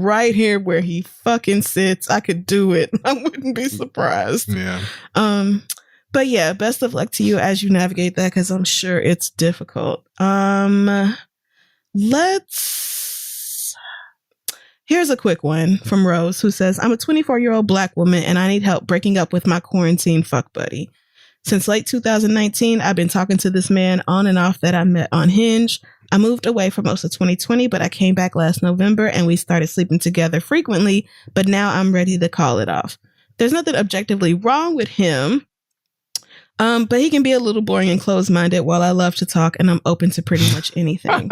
Right here where he fucking sits. I could do it. I wouldn't be surprised. Yeah. But yeah, best of luck to you as you navigate that, because I'm sure it's difficult. Here's a quick one from Rose, who says, I'm a 24-year-old Black woman and I need help breaking up with my quarantine fuck buddy. Since late 2019, I've been talking to this man on and off that I met on Hinge. I moved away for most of 2020, but I came back last November and we started sleeping together frequently, but now I'm ready to call it off. There's nothing objectively wrong with him, but he can be a little boring and closed-minded while I love to talk and I'm open to pretty much anything.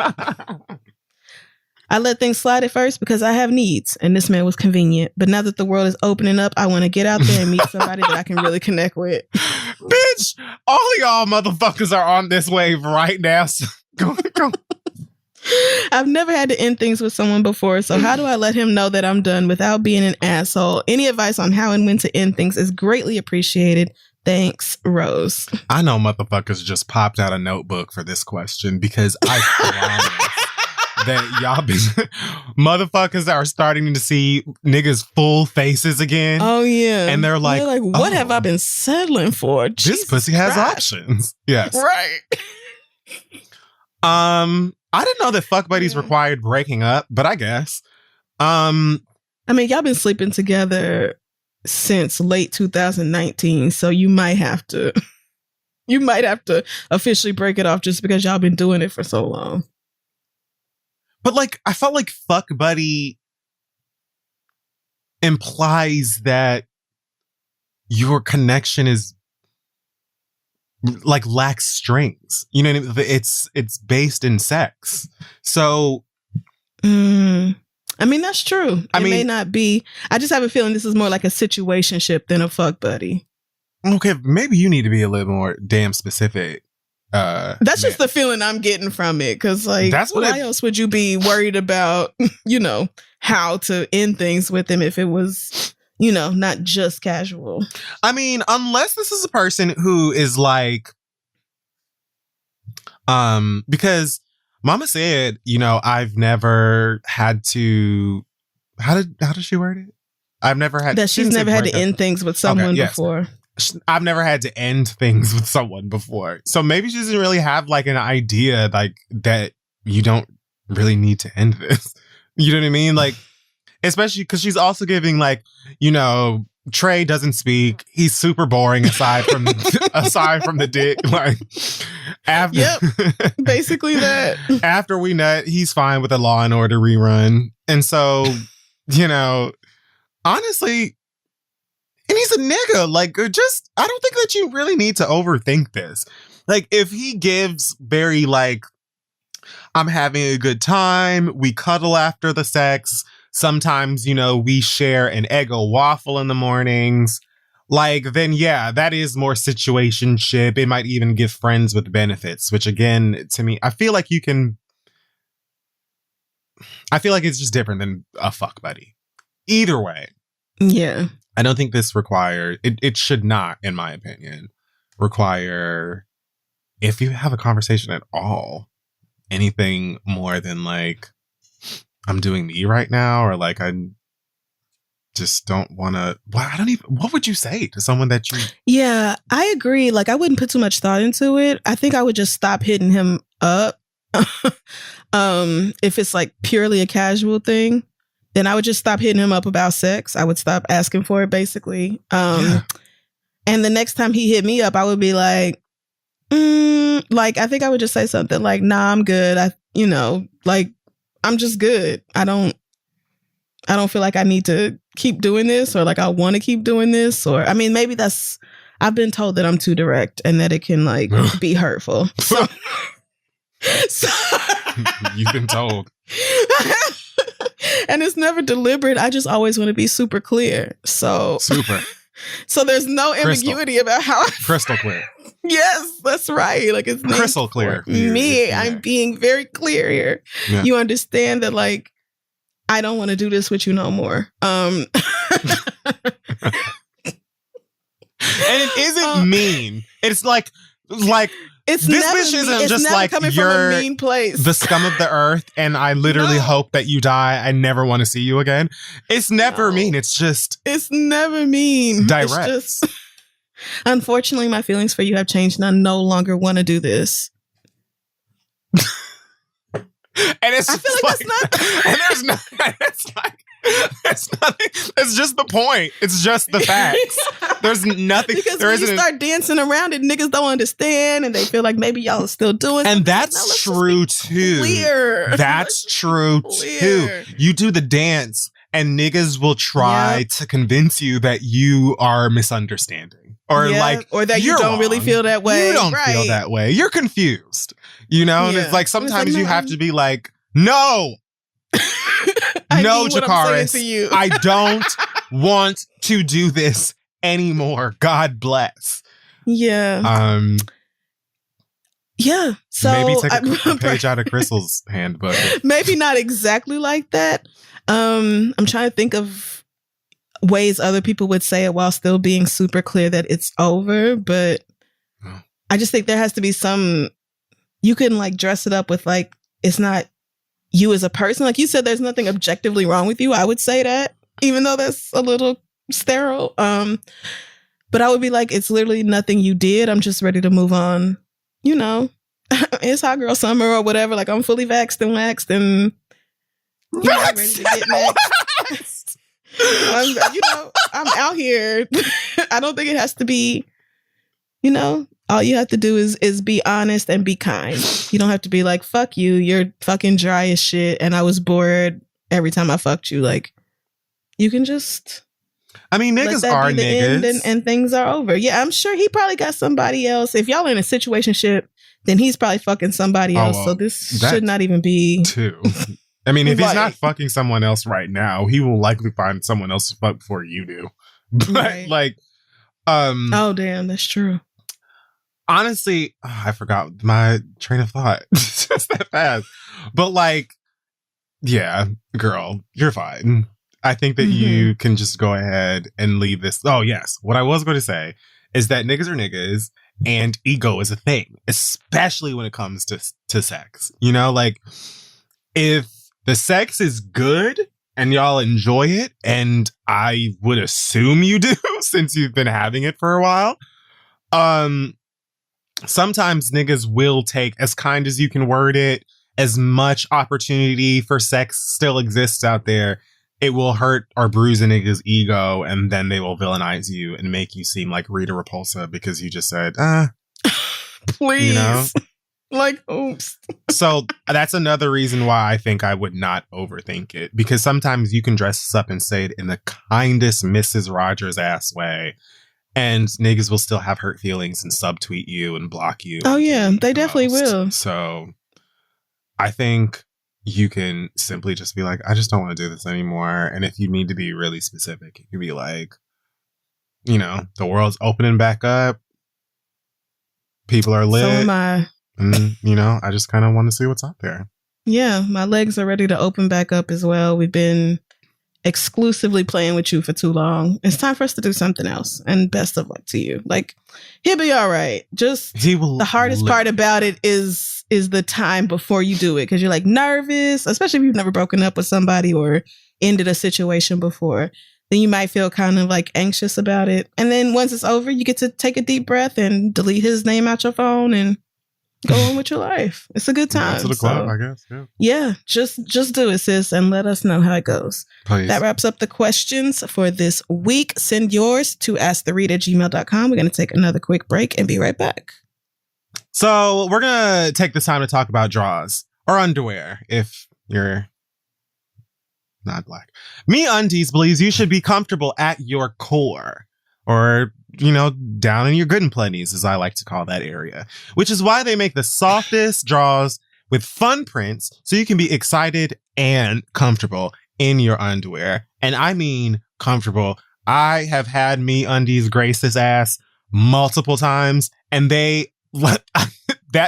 I let things slide at first because I have needs, and this man was convenient. But now that the world is opening up, I want to get out there and meet somebody that I can really connect with. Bitch, all of y'all motherfuckers are on this wave right now. So go. I've never had to end things with someone before, so how do I let him know that I'm done without being an asshole? Any advice on how and when to end things is greatly appreciated. Thanks, Rose. I know motherfuckers just popped out a notebook for this question because I promise that y'all motherfuckers are starting to see niggas' full faces again. Oh yeah. And they're like, what have I been settling for? This Jesus pussy has options. Yes. Right. I didn't know that fuck buddies required breaking up, but I guess. I mean, y'all been sleeping together since late 2019, so you might have to officially break it off just because y'all been doing it for so long. But like, I felt like fuck buddy implies that your connection is like lacks strings. You know what I mean? It's based in sex. So I mean, that's true. It may not be. I just have a feeling this is more like a situationship than a fuck buddy. Okay, maybe you need to be a little more damn specific. That's just the feeling I'm getting from it, because like, why else would you be worried about how to end things with him if it was not just casual? I mean, unless this is a person who is like because Mama said I've never had to how does she word it? I've never had that she's never had to end things with someone before. I've never had to end things with someone before. So maybe she doesn't really have like an idea like that you don't really need to end this. You know what I mean? Like, especially because she's also giving like, Trey doesn't speak. He's super boring aside from the dick. Like basically that. After we nut, he's fine with a Law and Order rerun. And so, honestly, and he's a nigga. Like, just, I don't think that you really need to overthink this. Like, if he gives very, like, I'm having a good time, we cuddle after the sex, sometimes, we share an Eggo waffle in the mornings, like, then yeah, that is more situationship. It might even give friends with benefits, which again, to me, I feel like you can I feel like it's just different than a fuck buddy. Either way. Yeah. I don't think this requires, it should not, in my opinion, require, if you have a conversation at all, anything more than like, I'm doing me right now, or like, I just don't want to, what would you say to someone that you... Yeah, I agree. Like, I wouldn't put too much thought into it. I think I would just stop hitting him up. If it's like purely a casual thing, then I would just stop hitting him up about sex. I would stop asking for it, basically. And the next time he hit me up, I would be like, I think I would just say something like, nah, I'm good. I'm just good. I don't feel like I need to keep doing this, or like I want to keep doing this, or I mean, maybe I've been told that I'm too direct and that it can like be hurtful. So you've been told. And it's never deliberate. I just always want to be super clear. So there's no ambiguity about how crystal clear. Yes, that's right. Like, it's crystal clear. Me, yeah. I'm being very clear here. Yeah. You understand that, like, I don't want to do this with you no more. And it isn't mean. It's like it's this bitch isn't just like you're from a mean place. The scum of the earth, and I literally hope that you die. I never want to see you again. It's never mean. It's never mean. Direct. It's just, unfortunately, my feelings for you have changed, and I no longer want to do this. And it's, I feel like that's not. And there's nothing. It's nothing. It's just the point. It's just the facts. There's nothing. Because when you start dancing around it, niggas don't understand, and they feel like maybe y'all are still doing. And that's true too. Clear. That's true too. You do the dance, and niggas will try to convince you that you are misunderstanding, or or that you don't really feel that way. You don't feel that way. You're confused. You know, and it's like sometimes you have to be like, no. No, Jakaris, I don't want to do this anymore. God bless. Yeah. Yeah. So maybe take a page out of Crystal's handbook. Maybe not exactly like that. I'm trying to think of ways other people would say it while still being super clear that it's over. But I just think there has to be you can like dress it up with like, it's not you as a person. Like you said, there's nothing objectively wrong with you. I would say that, even though that's a little sterile. But I would be like, it's literally nothing you did. I'm just ready to move on. You know, it's hot girl summer or whatever. Like, I'm fully vaxxed and waxed and I'm ready to get next. I'm out here. I don't think it has to be, all you have to do is be honest and be kind. You don't have to be like, fuck you, you're fucking dry as shit, and I was bored every time I fucked you. Like, you can just... I mean, niggas are niggas. And things are over. Yeah, I'm sure he probably got somebody else. If y'all in a situationship, then he's probably fucking somebody else. So this should not even be... Too. I mean, if he's not fucking someone else right now, he will likely find someone else to fuck before you do. But, oh, damn, that's true. Honestly, I forgot my train of thought. Just that fast. But yeah, girl, you're fine. I think that you can just go ahead and leave this. Oh, yes. What I was going to say is that niggas are niggas and ego is a thing, especially when it comes to sex. If the sex is good and y'all enjoy it, and I would assume you do since you've been having it for a while, sometimes niggas will take, as kind as you can word it, as much opportunity for sex still exists out there. It will hurt or bruise a nigga's ego, and then they will villainize you and make you seem like Rita Repulsa because you just said, please. Oops. So that's another reason why I think I would not overthink it, because sometimes you can dress this up and say it in the kindest Mrs. Rogers ass way, and niggas will still have hurt feelings and subtweet you and block you. Oh yeah, they definitely will. So I think you can simply just be like, I just don't want to do this anymore. And if you need to be really specific, you can be like, the world's opening back up. People are lit. So am I. And, I just kind of want to see what's out there. Yeah, my legs are ready to open back up as well. We've been exclusively playing with you for too long. It's time for us to do something else. And best of luck to you. Like, he'll be all right. Just the hardest part about it is the time before you do it, because you're like nervous, especially if you've never broken up with somebody or ended a situation before. Then you might feel kind of like anxious about it. And then once it's over, you get to take a deep breath and delete his name out your phone and go on with your life. It's a good time. To the club, I guess. Yeah, just do it, sis, and let us know how it goes. Please. That wraps up the questions for this week. Send yours to asktheread@gmail.com. We're going to take another quick break and be right back. So we're going to take this time to talk about drawers or underwear if you're not Black. MeUndies believes you should be comfortable at your core, or, you know, down in your good and plenties, as I like to call that area, which is why they make the softest drawers with fun prints so you can be excited and comfortable in your underwear. And I mean comfortable. I have had MeUndies grace this ass multiple times, and that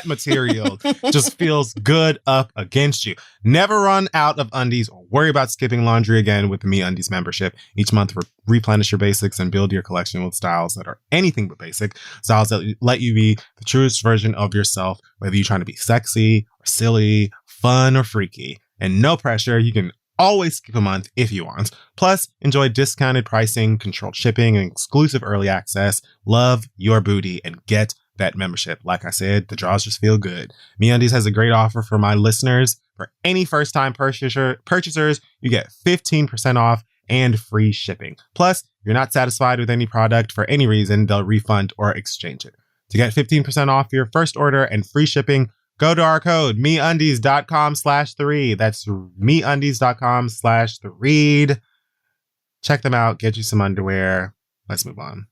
material just feels good up against you. Never run out of undies or worry about skipping laundry again with the MeUndies membership. Each month, replenish your basics and build your collection with styles that are anything but basic. Styles that let you be the truest version of yourself, whether you're trying to be sexy or silly, fun or freaky. And no pressure. You can always skip a month if you want. Plus, enjoy discounted pricing, controlled shipping, and exclusive early access. Love your booty and get that membership. Like I said, the draws just feel good. MeUndies has a great offer for my listeners. For any first-time purchasers, you get 15% off and free shipping. Plus, if you're not satisfied with any product for any reason, they'll refund or exchange it. To get 15% off your first order and free shipping, go to our code, MeUndies.com/theread. That's MeUndies.com/theread. Check them out. Get you some underwear. Let's move on.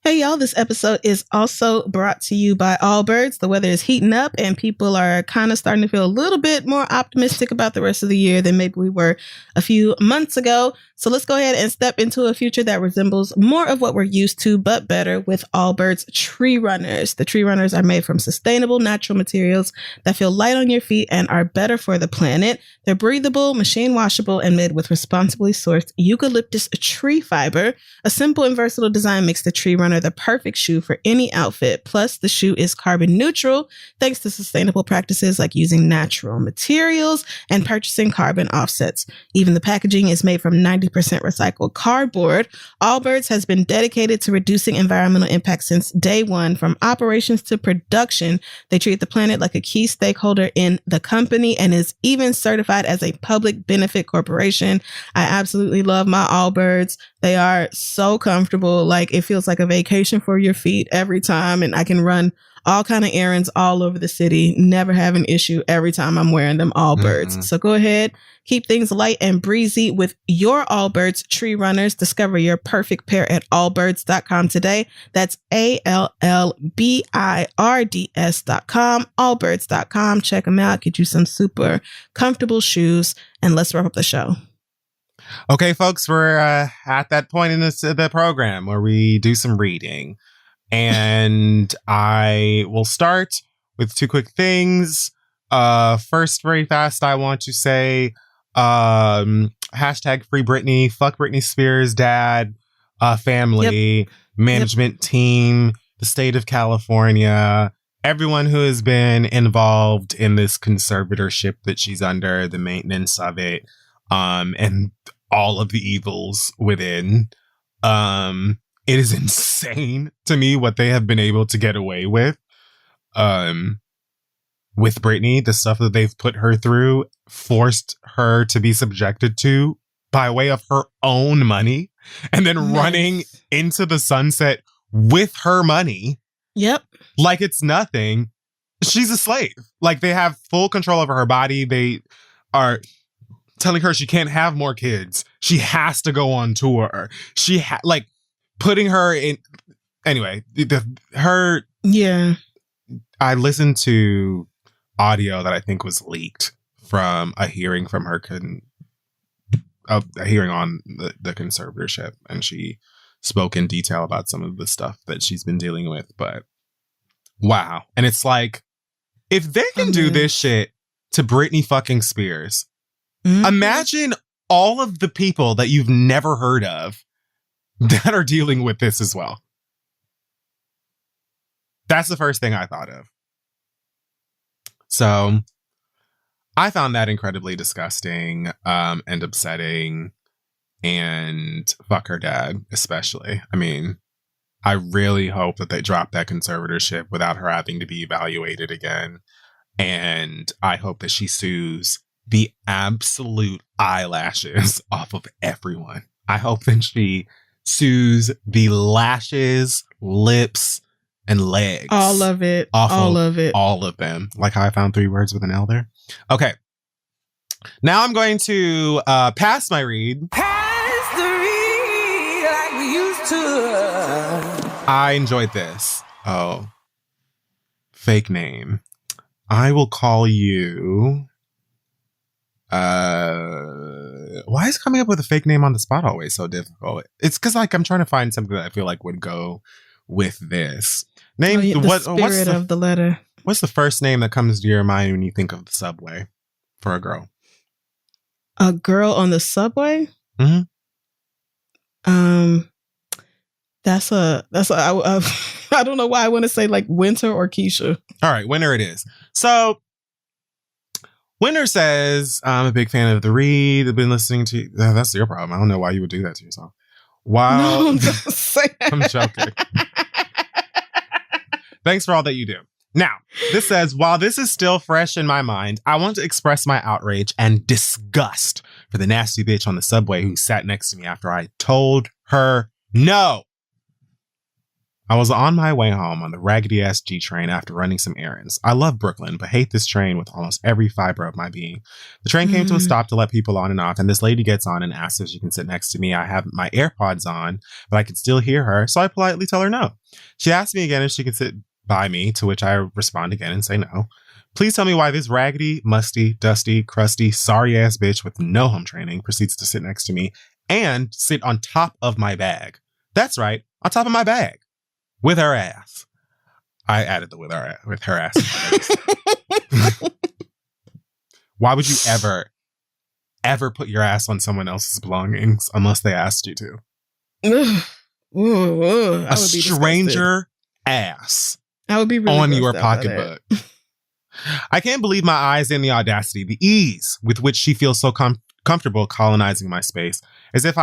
Hey, y'all, this episode is also brought to you by Allbirds. The weather is heating up and people are kind of starting to feel a little bit more optimistic about the rest of the year than maybe we were a few months ago. So let's go ahead and step into a future that resembles more of what we're used to, but better, with Allbirds tree runners. The tree runners are made from sustainable natural materials that feel light on your feet and are better for the planet. They're breathable, machine washable, and made with responsibly sourced eucalyptus tree fiber. A simple and versatile design makes the tree runner the perfect shoe for any outfit. Plus, the shoe is carbon neutral thanks to sustainable practices like using natural materials and purchasing carbon offsets. Even the packaging is made from 90% recycled cardboard. Allbirds has been dedicated to reducing environmental impact since day one. From operations to production, they treat the planet like a key stakeholder in the company and is even certified as a public benefit corporation. I absolutely love my Allbirds. They are so comfortable. Like, it feels like a vacation for your feet every time. And I can run all kind of errands all over the city. Never have an issue every time I'm wearing them Allbirds. Mm-hmm. So go ahead, keep things light and breezy with your Allbirds tree runners. Discover your perfect pair at allbirds.com today. That's ALLBIRDS.com, allbirds.com. Check them out. Get you some super comfortable shoes. And let's wrap up the show. Okay, folks, we're at that point in the program where we do some reading. And I will start with two quick things. First, very fast, I want to say hashtag free Britney, fuck Britney Spears' dad, family, management team, the state of California, everyone who has been involved in this conservatorship that she's under, the maintenance of it, and all of the evils within. It is insane to me what they have been able to get away with Britney. The stuff that they've put her through, forced her to be subjected to by way of her own money, and then running into the sunset with her money. Yep. Like it's nothing. She's a slave. Like, they have full control over her body. They are telling her she can't have more kids. She has to go on tour. Putting her in. Anyway, Yeah. I listened to audio that I think was leaked from a hearing from her, a hearing on the conservatorship, and she spoke in detail about some of the stuff that she's been dealing with. But wow. And it's like, if they can do this shit to Britney fucking Spears. Mhm. Imagine all of the people that you've never heard of that are dealing with this as well. That's the first thing I thought of. So I found that incredibly disgusting and upsetting, and fuck her dad, especially. I mean, I really hope that they drop that conservatorship without her having to be evaluated again. And I hope that she sues the absolute eyelashes off of everyone. I hope that she sues the lashes, lips, and legs. All of it. All of it. All of them. Like how I found 3 words with an L there. Okay. Now I'm going to pass my read. Pass the read like we used to. I enjoyed this. Oh. Fake name. I will call you... why is coming up with a fake name on the spot always so difficult? It's because like I'm trying to find something that I feel like would go with this. Name what's the letter? What's the first name that comes to your mind when you think of the subway for a girl? A girl on the subway? Mm-hmm. I don't know why I want to say like Winter or Keisha. All right, Winter it is. So Winter says, I'm a big fan of the read. I've been listening to... That's your problem. I don't know why you would do that to yourself. Wow. No, don't say that. I'm joking. Thanks for all that you do. Now, this says, while this is still fresh in my mind, I want to express my outrage and disgust for the nasty bitch on the subway who sat next to me after I told her no. I was on my way home on the raggedy-ass G train after running some errands. I love Brooklyn, but hate this train with almost every fiber of my being. The train came to a stop to let people on and off, and this lady gets on and asks if she can sit next to me. I have my AirPods on, but I can still hear her, so I politely tell her no. She asks me again if she can sit by me, to which I respond again and say no. Please tell me why this raggedy, musty, dusty, crusty, sorry-ass bitch with no home training proceeds to sit next to me and sit on top of my bag. That's right, on top of my bag. With her ass. I added the with her ass. Why would you ever put your ass on someone else's belongings unless they asked you to? A stranger ass I would be really on your grossed out by pocketbook. I can't believe my eyes and the audacity, the ease with which she feels so comfortable colonizing my space, as if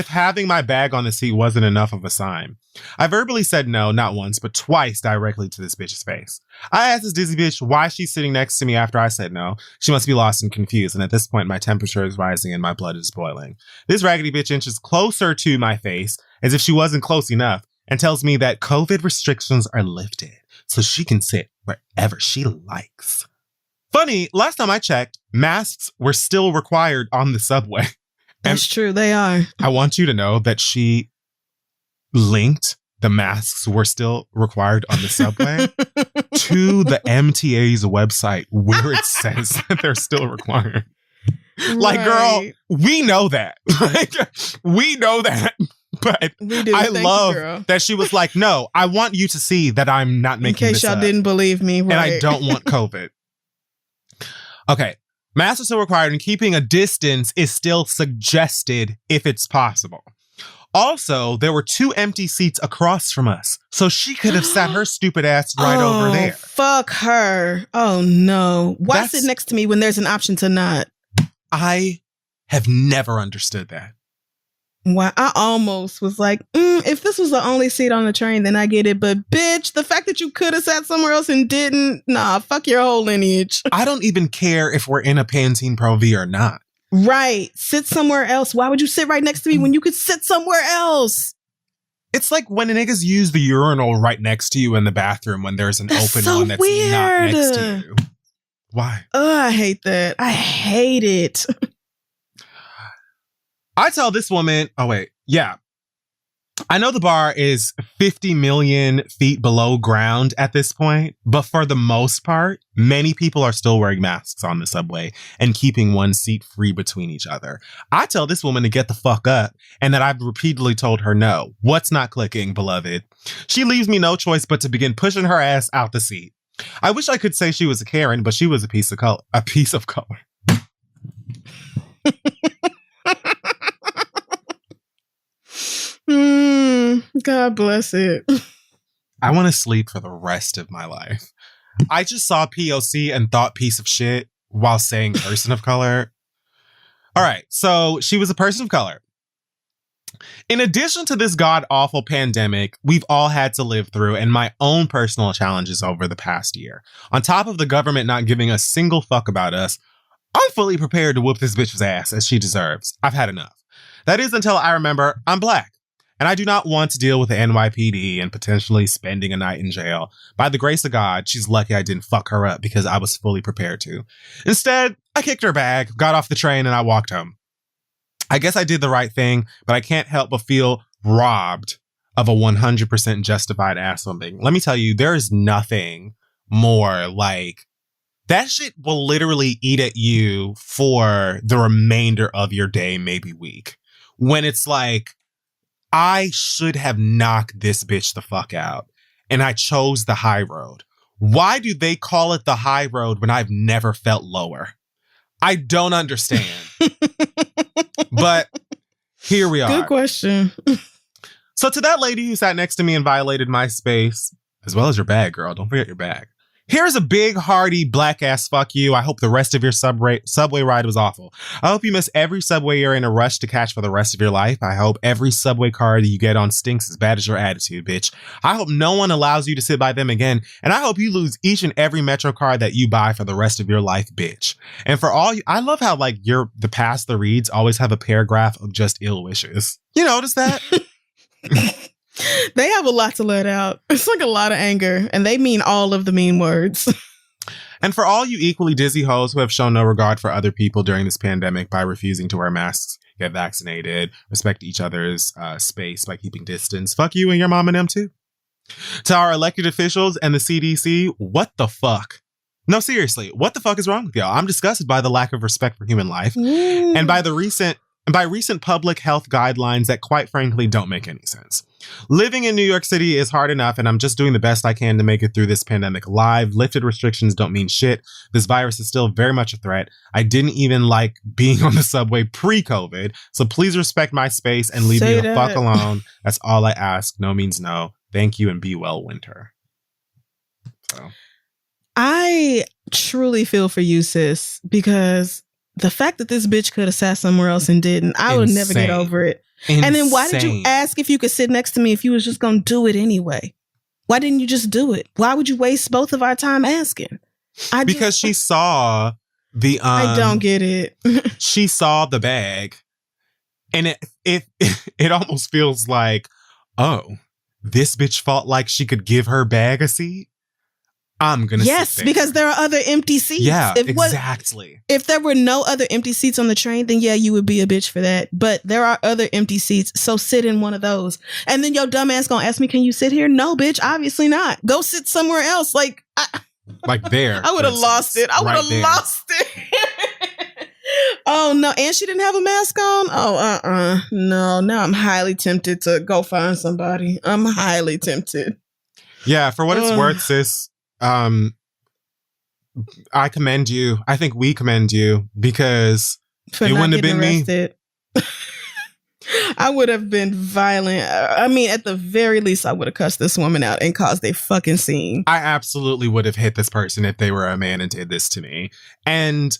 having my bag on the seat wasn't enough of a sign. I verbally said no, not once, but twice directly to this bitch's face. I asked this dizzy bitch why she's sitting next to me after I said no. She must be lost and confused, and at this point my temperature is rising and my blood is boiling. This raggedy bitch inches closer to my face, as if she wasn't close enough, and tells me that COVID restrictions are lifted, so she can sit wherever she likes. Funny, last time I checked, masks were still required on the subway. That's true, they are. I want you to know that she linked the masks were still required on the subway to the MTA's website where it says that they're still required. Like, girl, we know that. Like, we know that. But I love that she was like, no, I want you to see that I'm not making this up. In case y'all didn't believe me. Right. And I don't want COVID. Okay. Masks are still required and keeping a distance is still suggested if it's possible. Also, there were 2 empty seats across from us, so she could have sat her stupid ass right over there. Fuck her. Oh, no. Why sit next to me when there's an option to not? I have never understood that. Why? I almost was like, if this was the only seat on the train, then I get it. But bitch, the fact that you could have sat somewhere else and didn't, nah, fuck your whole lineage. I don't even care if we're in a Pantene Pro V or not. Right. Sit somewhere else. Why would you sit right next to me when you could sit somewhere else? It's like when niggas use the urinal right next to you in the bathroom when there's an open one that's not next to you. Why? I hate that. I hate it. I tell this woman, I know the bar is 50 million feet below ground at this point, but for the most part, many people are still wearing masks on the subway and keeping one seat free between each other. I tell this woman to get the fuck up and that I've repeatedly told her no. What's not clicking, beloved? She leaves me no choice but to begin pushing her ass out the seat. I wish I could say she was a Karen, but she was a piece of color. A piece of color. God bless it. I want to sleep for the rest of my life. I just saw POC and thought piece of shit while saying person of color. All right, so she was a person of color. In addition to this god-awful pandemic we've all had to live through and my own personal challenges over the past year, on top of the government not giving a single fuck about us, I'm fully prepared to whoop this bitch's ass as she deserves. I've had enough. That is until I remember I'm black. And I do not want to deal with the NYPD and potentially spending a night in jail. By the grace of God, she's lucky I didn't fuck her up because I was fully prepared to. Instead, I kicked her bag, got off the train, and I walked home. I guess I did the right thing, but I can't help but feel robbed of a 100% justified ass whooping. Let me tell you, there is nothing more like that shit will literally eat at you for the remainder of your day, maybe week. When it's like, I should have knocked this bitch the fuck out, and I chose the high road. Why do they call it the high road when I've never felt lower? I don't understand. But here we are. Good question. So to that lady who sat next to me and violated my space, as well as your bag, girl, don't forget your bag. Here's a big, hearty, black ass fuck you. I hope the rest of your subway ride was awful. I hope you miss every subway you're in a rush to catch for the rest of your life. I hope every subway car that you get on stinks as bad as your attitude, bitch. I hope no one allows you to sit by them again. And I hope you lose each and every Metro card that you buy for the rest of your life, bitch. And for all you, I love how like the past the reads always have a paragraph of just ill wishes. You notice that? They have a lot to let out. It's like a lot of anger, and they mean all of the mean words. And for all you equally dizzy hoes who have shown no regard for other people during this pandemic by refusing to wear masks, get vaccinated, respect each other's space by keeping distance, fuck you and your mom and them too. To our elected officials and the CDC, what the fuck? No, seriously, what the fuck is wrong with y'all? I'm disgusted by the lack of respect for human life and by recent public health guidelines that quite frankly don't make any sense. Living in New York City is hard enough, and I'm just doing the best I can to make it through this pandemic alive. Lifted restrictions don't mean shit. This virus is still very much a threat. I didn't even like being on the subway pre-COVID, so please respect my space and leave me the fuck alone. That's all I ask. No means no. Thank you and be well, Winter. So I truly feel for you, sis, because the fact that this bitch could have sat somewhere else and didn't, I would never get over it. Insane. And then why did you ask if you could sit next to me if you was just going to do it anyway? Why didn't you just do it? Why would you waste both of our time asking? Because she saw the I don't get it. She saw the bag, and it almost feels like, oh, this bitch felt like she could give her bag a seat. I'm gonna yes, sit there. Because there are other empty seats. Yeah, exactly. If there were no other empty seats on the train, then yeah, you would be a bitch for that. But there are other empty seats, so sit in one of those. And then your dumb ass gonna ask me, "Can you sit here?" No, bitch, obviously not. Go sit somewhere else. Like there. I would have lost it. I would have lost it. Oh no, and she didn't have a mask on. Oh no. Now I'm highly tempted to go find somebody. I'm highly tempted. Yeah, for what it's worth, sis. I commend you. I think we commend you because it wouldn't have been arrested. Me. I would have been violent. I mean, at the very least, I would have cussed this woman out and caused a fucking scene. I absolutely would have hit this person if they were a man and did this to me. And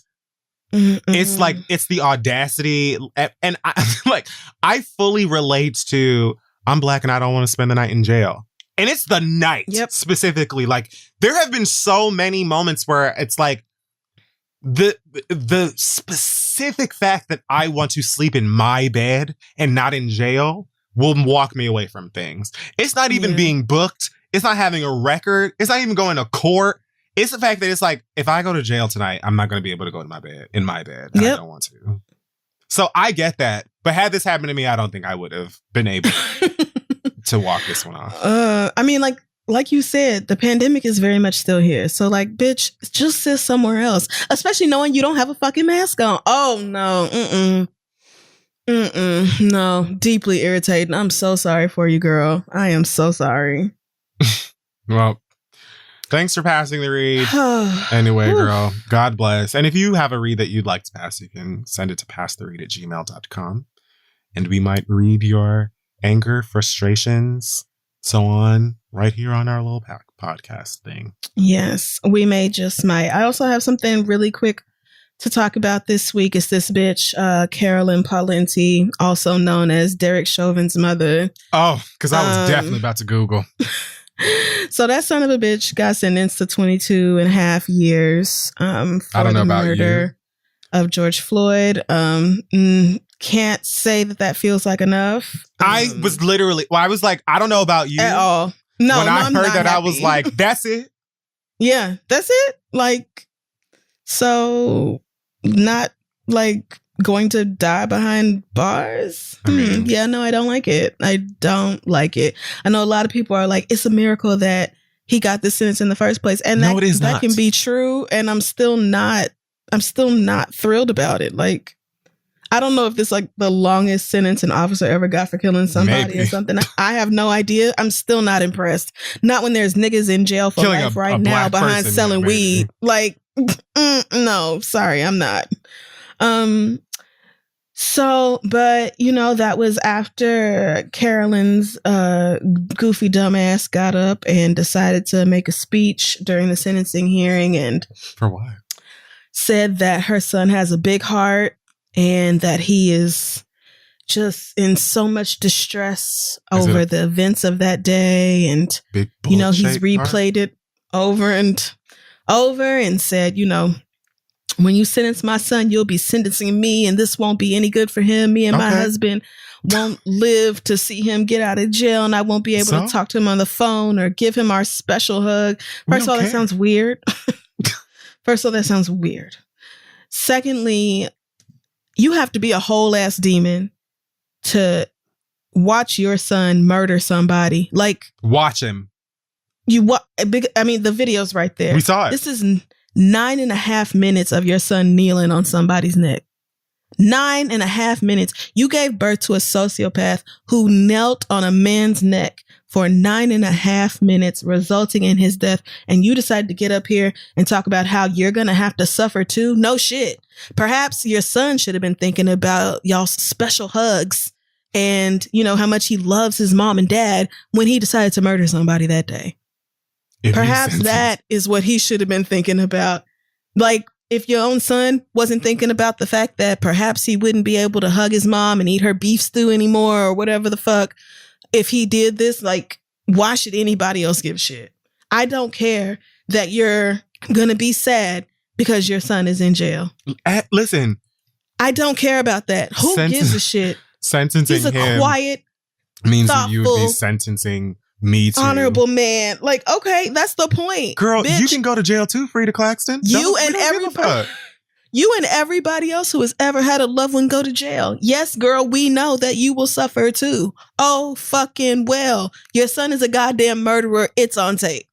it's like, it's the audacity. And I fully relate to, I'm black and I don't want to spend the night in jail. And it's the night specifically. Like, there have been so many moments where it's like the specific fact that I want to sleep in my bed and not in jail will walk me away from things. It's not even being booked. It's not having a record. It's not even going to court. It's the fact that it's like, if I go to jail tonight, I'm not going to be able to go to my bed. I don't want to. So I get that. But had this happened to me, I don't think I would have been able to walk this one off. I mean, like you said, the pandemic is very much still here. So like, bitch, just sit somewhere else. Especially knowing you don't have a fucking mask on. Oh no. No. Deeply irritating. I'm so sorry for you, girl. I am so sorry. Well, Thanks for passing the read. Anyway, girl, God bless. And if you have a read that you'd like to pass, you can send it to passtheread@gmail.com. And we might read your anger, frustrations, so on, right here on our little podcast thing. Yes, we might. I also have something really quick to talk about this week. It's this bitch, Carolyn Paulenti, also known as Derek Chauvin's mother. Oh, because I was definitely about to Google. So that son of a bitch got sentenced to 22 and a half years for the murder of George Floyd. Can't say that feels like enough. I was like, I don't know about you. At all. No, when I I'm heard not that, happy. I was like, that's it. Yeah, that's it. Like, so not like going to die behind bars. Yeah, no, I don't like it. I don't like it. I know a lot of people are like, it's a miracle that he got this sentence in the first place. And no, it is that not. Can be true. And I'm still not thrilled about it. Like, I don't know if this is like the longest sentence an officer ever got for killing somebody or something. I have no idea. I'm still not impressed. Not when there's niggas in jail for life right now behind selling weed. Like, no, sorry, I'm not. So, but you know, that was after Carolyn's goofy dumbass got up and decided to make a speech during the sentencing hearing and for what? Said that her son has a big heart and that he is just in so much distress over the events of that day. And, you know, he's replayed it over and over and said, you know, when you sentence my son, you'll be sentencing me and this won't be any good for him. Me and my husband won't live to see him get out of jail and I won't be able to talk to him on the phone or give him our special hug. First of all, that sounds weird. Secondly, you have to be a whole ass demon to watch your son murder somebody. Like, watch him. The video's right there. We saw it. This is 9.5 minutes of your son kneeling on somebody's neck. 9.5 minutes. You gave birth to a sociopath who knelt on a man's neck for 9.5 minutes, resulting in his death. And you decided to get up here and talk about how you're going to have to suffer too. No shit. Perhaps your son should have been thinking about y'all's special hugs and, you know, how much he loves his mom and dad when he decided to murder somebody that day. Perhaps that is what he should have been thinking about. Like, if your own son wasn't thinking about the fact that perhaps he wouldn't be able to hug his mom and eat her beef stew anymore or whatever the fuck. If he did this, like, why should anybody else give a shit? I don't care that you're going to be sad because your son is in jail. Listen. I don't care about that. Who gives a shit? Sentencing He's a him quiet, means thoughtful, that you would be sentencing me too. Honorable man. Like, okay, that's the point. Girl, bitch. You can go to jail too, Frida Claxton. You and everybody else who has ever had a loved one go to jail. Yes, girl, we know that you will suffer too. Oh, fucking well. Your son is a goddamn murderer. It's on tape.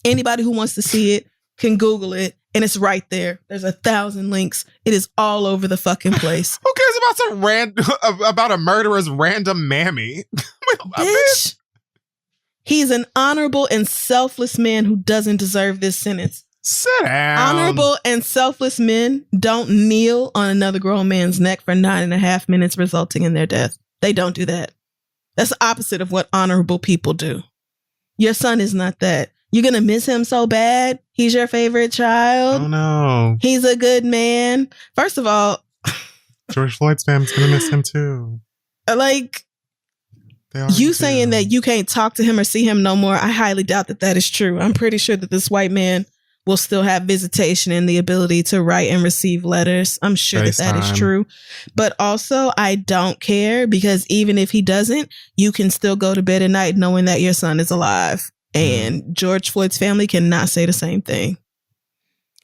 Anybody who wants to see it can Google it. And it's right there. There's 1,000 links. It is all over the fucking place. Who cares about a murderer's random mammy? Bitch. He's an honorable and selfless man who doesn't deserve this sentence. Sit down. Honorable and selfless men don't kneel on another grown man's neck for 9.5 minutes, resulting in their death. They don't do that. That's the opposite of what honorable people do. Your son is not that. You're going to miss him so bad. He's your favorite child. Oh, no. He's a good man. First of all, George Floyd's family's going to miss him too. Like, you saying that you can't talk to him or see him no more, I highly doubt that is true. I'm pretty sure that this white man will still have visitation and the ability to write and receive letters. I'm sure that is true. But also, I don't care because even if he doesn't, you can still go to bed at night knowing that your son is alive. And George Floyd's family cannot say the same thing.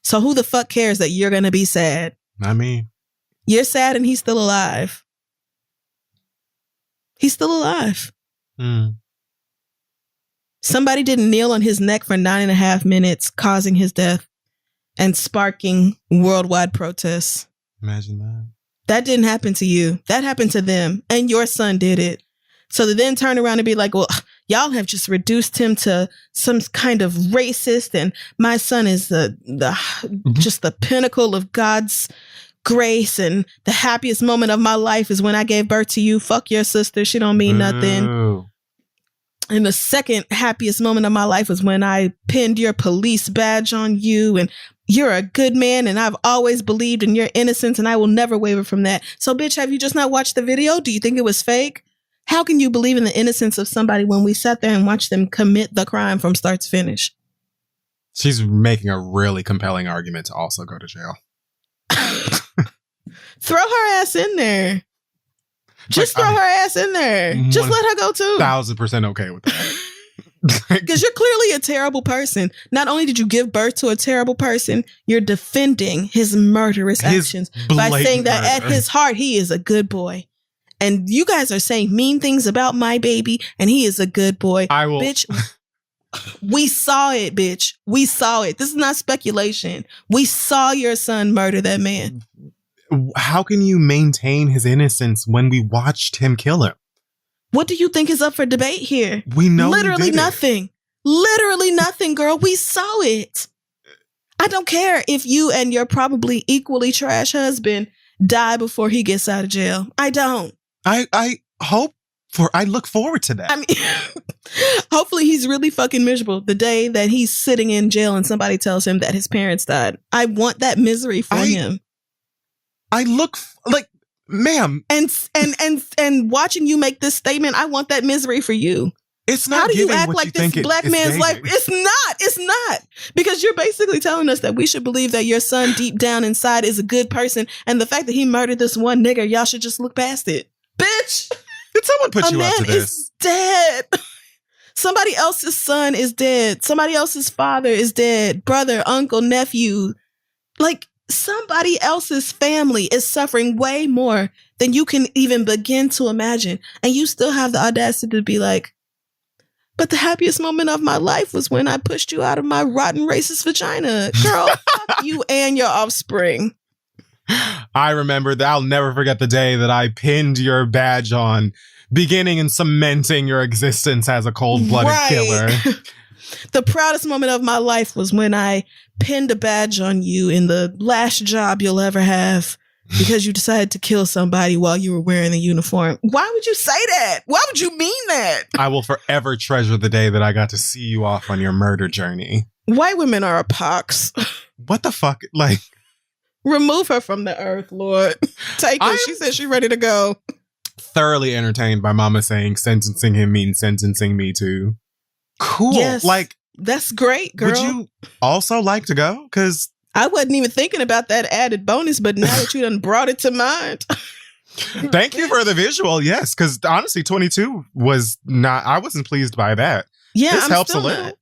So who the fuck cares that you're going to be sad? Not me. You're sad and he's still alive. He's still alive. Somebody didn't kneel on his neck for 9.5 minutes, causing his death and sparking worldwide protests. Imagine that. That didn't happen to you. That happened to them. And your son did it. So to then turn around and be like, well, y'all have just reduced him to some kind of racist, and my son is just the pinnacle of God's grace, and the happiest moment of my life is when I gave birth to you. Fuck your sister. She don't mean nothing. And the second happiest moment of my life was when I pinned your police badge on you, and you're a good man, and I've always believed in your innocence, and I will never waver from that. So, bitch, have you just not watched the video? Do you think it was fake? How can you believe in the innocence of somebody when we sat there and watched them commit the crime from start to finish? She's making a really compelling argument to also go to jail. Throw her ass in there. Just throw her ass in there. Just let her go too. 1,000% okay with that. Because you're clearly a terrible person. Not only did you give birth to a terrible person, you're defending his murderous actions by saying that at his heart, he is a good boy. And you guys are saying mean things about my baby, and he is a good boy. I will. Bitch, we saw it, bitch. We saw it. This is not speculation. We saw your son murder that man. How can you maintain his innocence when we watched him kill him? What do you think is up for debate here? We know literally nothing. Literally nothing, girl. We saw it. I don't care if you and your probably equally trash husband die before he gets out of jail. I don't. I look forward to that. I mean, hopefully he's really fucking miserable the day that he's sitting in jail and somebody tells him that his parents died. I want that misery for him. I look like, ma'am. And watching you make this statement, I want that misery for you. It's not. How do you act like this black man's life? It's not. Because you're basically telling us that we should believe that your son deep down inside is a good person. And the fact that he murdered this one nigger, y'all should just look past it. Bitch. Did someone put you up to this? A man is dead. Somebody else's son is dead. Somebody else's father is dead. Brother, uncle, nephew. Like, somebody else's family is suffering way more than you can even begin to imagine. And you still have the audacity to be like, but the happiest moment of my life was when I pushed you out of my rotten racist vagina. Girl, fuck you and your offspring. I remember that. I'll never forget the day that I pinned your badge on, beginning and cementing your existence as a cold-blooded killer. The proudest moment of my life was when I pinned a badge on you in the last job you'll ever have because you decided to kill somebody while you were wearing the uniform. Why would you say that? Why would you mean that? I will forever treasure the day that I got to see you off on your murder journey. White women are a pox. What the fuck? Like, remove her from the earth, Lord. Take her. She said she's ready to go. Thoroughly entertained by Mama saying sentencing him means sentencing me too. Cool. Yes, like, that's great, girl. Would you also like to go? Because I wasn't even thinking about that added bonus, but now that you done brought it to mind. Thank you for the visual. Yes, because honestly, 22 was not, I wasn't pleased by that. Yeah, this helps a little.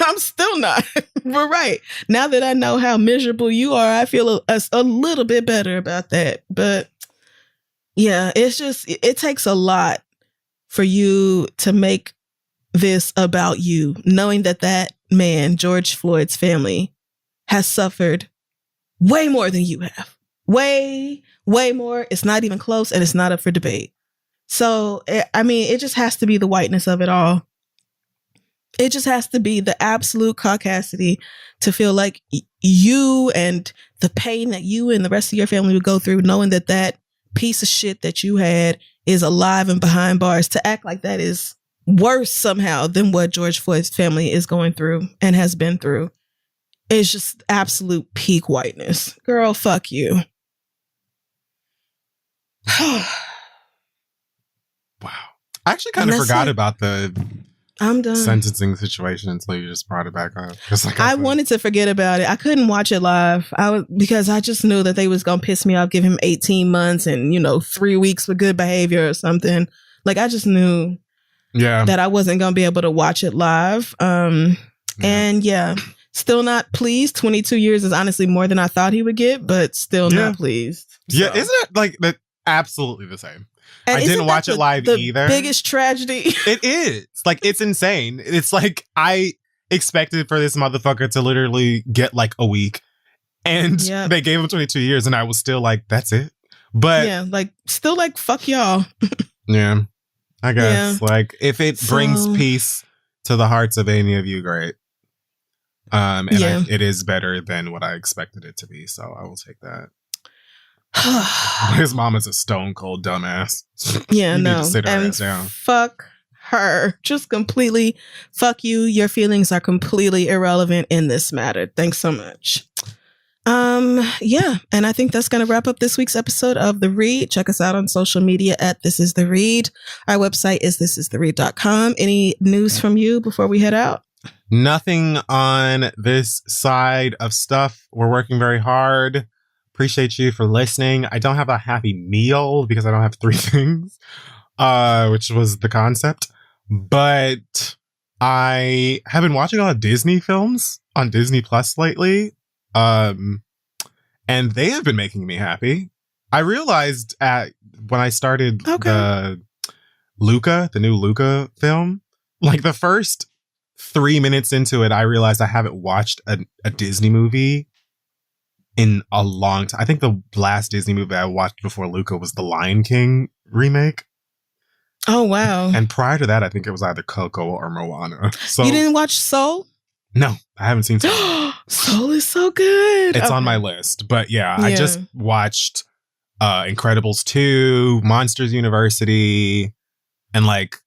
I'm still not. We're right. Now that I know how miserable you are, I feel a little bit better about that. But yeah, it's just, it takes a lot for you to make this about you, knowing that that man, George Floyd's family, has suffered way more than you have. Way more. It's not even close, and it's not up for debate. So, I mean, it just has to be the whiteness of it all. It just has to be the absolute caucasity to feel like you and the pain that you and the rest of your family would go through, knowing that that piece of shit that you had is alive and behind bars, to act like that is worse somehow than what George Floyd's family is going through and has been through. It's just absolute peak whiteness. Girl, fuck you. Wow. I actually kind of forgot about the I'm done. sentencing situation until you just brought it back up. Like I wanted to forget about it. I couldn't watch it live because I just knew that they was going to piss me off, give him 18 months and, 3 weeks for good behavior or something. Like, I just knew that I wasn't going to be able to watch it live. And still not pleased. 22 years is honestly more than I thought he would get, but still not pleased. So. Yeah, isn't it like that? Absolutely the same. And I didn't watch it live either. Biggest tragedy. It is. Like, it's insane. It's like, I expected for this motherfucker to literally get like a week, and they gave him 22 years, and I was still like, that's it. But yeah, like, still like, fuck y'all. Yeah. I guess. Like, if it brings peace to the hearts of any of you, great. It is better than what I expected it to be, so I will take that. His mom is a stone cold dumbass. Yeah, you no. need to sit her and ass down. Fuck her. Just completely fuck you. Your feelings are completely irrelevant in this matter. Thanks so much. Yeah, and I think that's going to wrap up this week's episode of The Read. Check us out on social media at This Is The Read. Our website is thisistheread.com. Any news from you before we head out? Nothing on this side of stuff. We're working very hard. Appreciate you for listening. I don't have a happy meal because I don't have 3 things, which was the concept. But I have been watching a lot of Disney films on Disney Plus lately. And they have been making me happy. I realized when I started the new Luca film, like the first 3 minutes into it, I realized I haven't watched a Disney movie in a long time. I think the last Disney movie I watched before Luca was the Lion King remake. Oh, wow. And prior to that, I think it was either Coco or Moana. So you didn't watch Soul? No, I haven't seen Soul. Soul is so good. It's on my list. But yeah, I just watched Incredibles 2, Monsters University, and like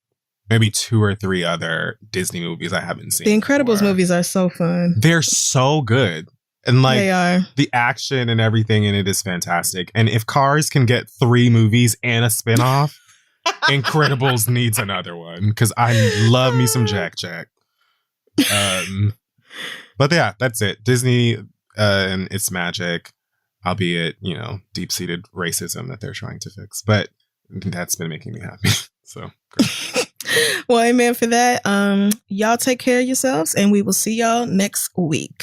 maybe 2 or 3 other Disney movies I haven't seen. The Incredibles movies are so fun. They're so good. And like they are. The action and everything in it is fantastic. And if Cars can get 3 movies and a spinoff, Incredibles needs another one because I love me some Jack. But yeah, that's it. Disney and its magic, albeit, deep-seated racism that they're trying to fix. But that's been making me happy. So great. Well, amen for that. Y'all take care of yourselves and we will see y'all next week.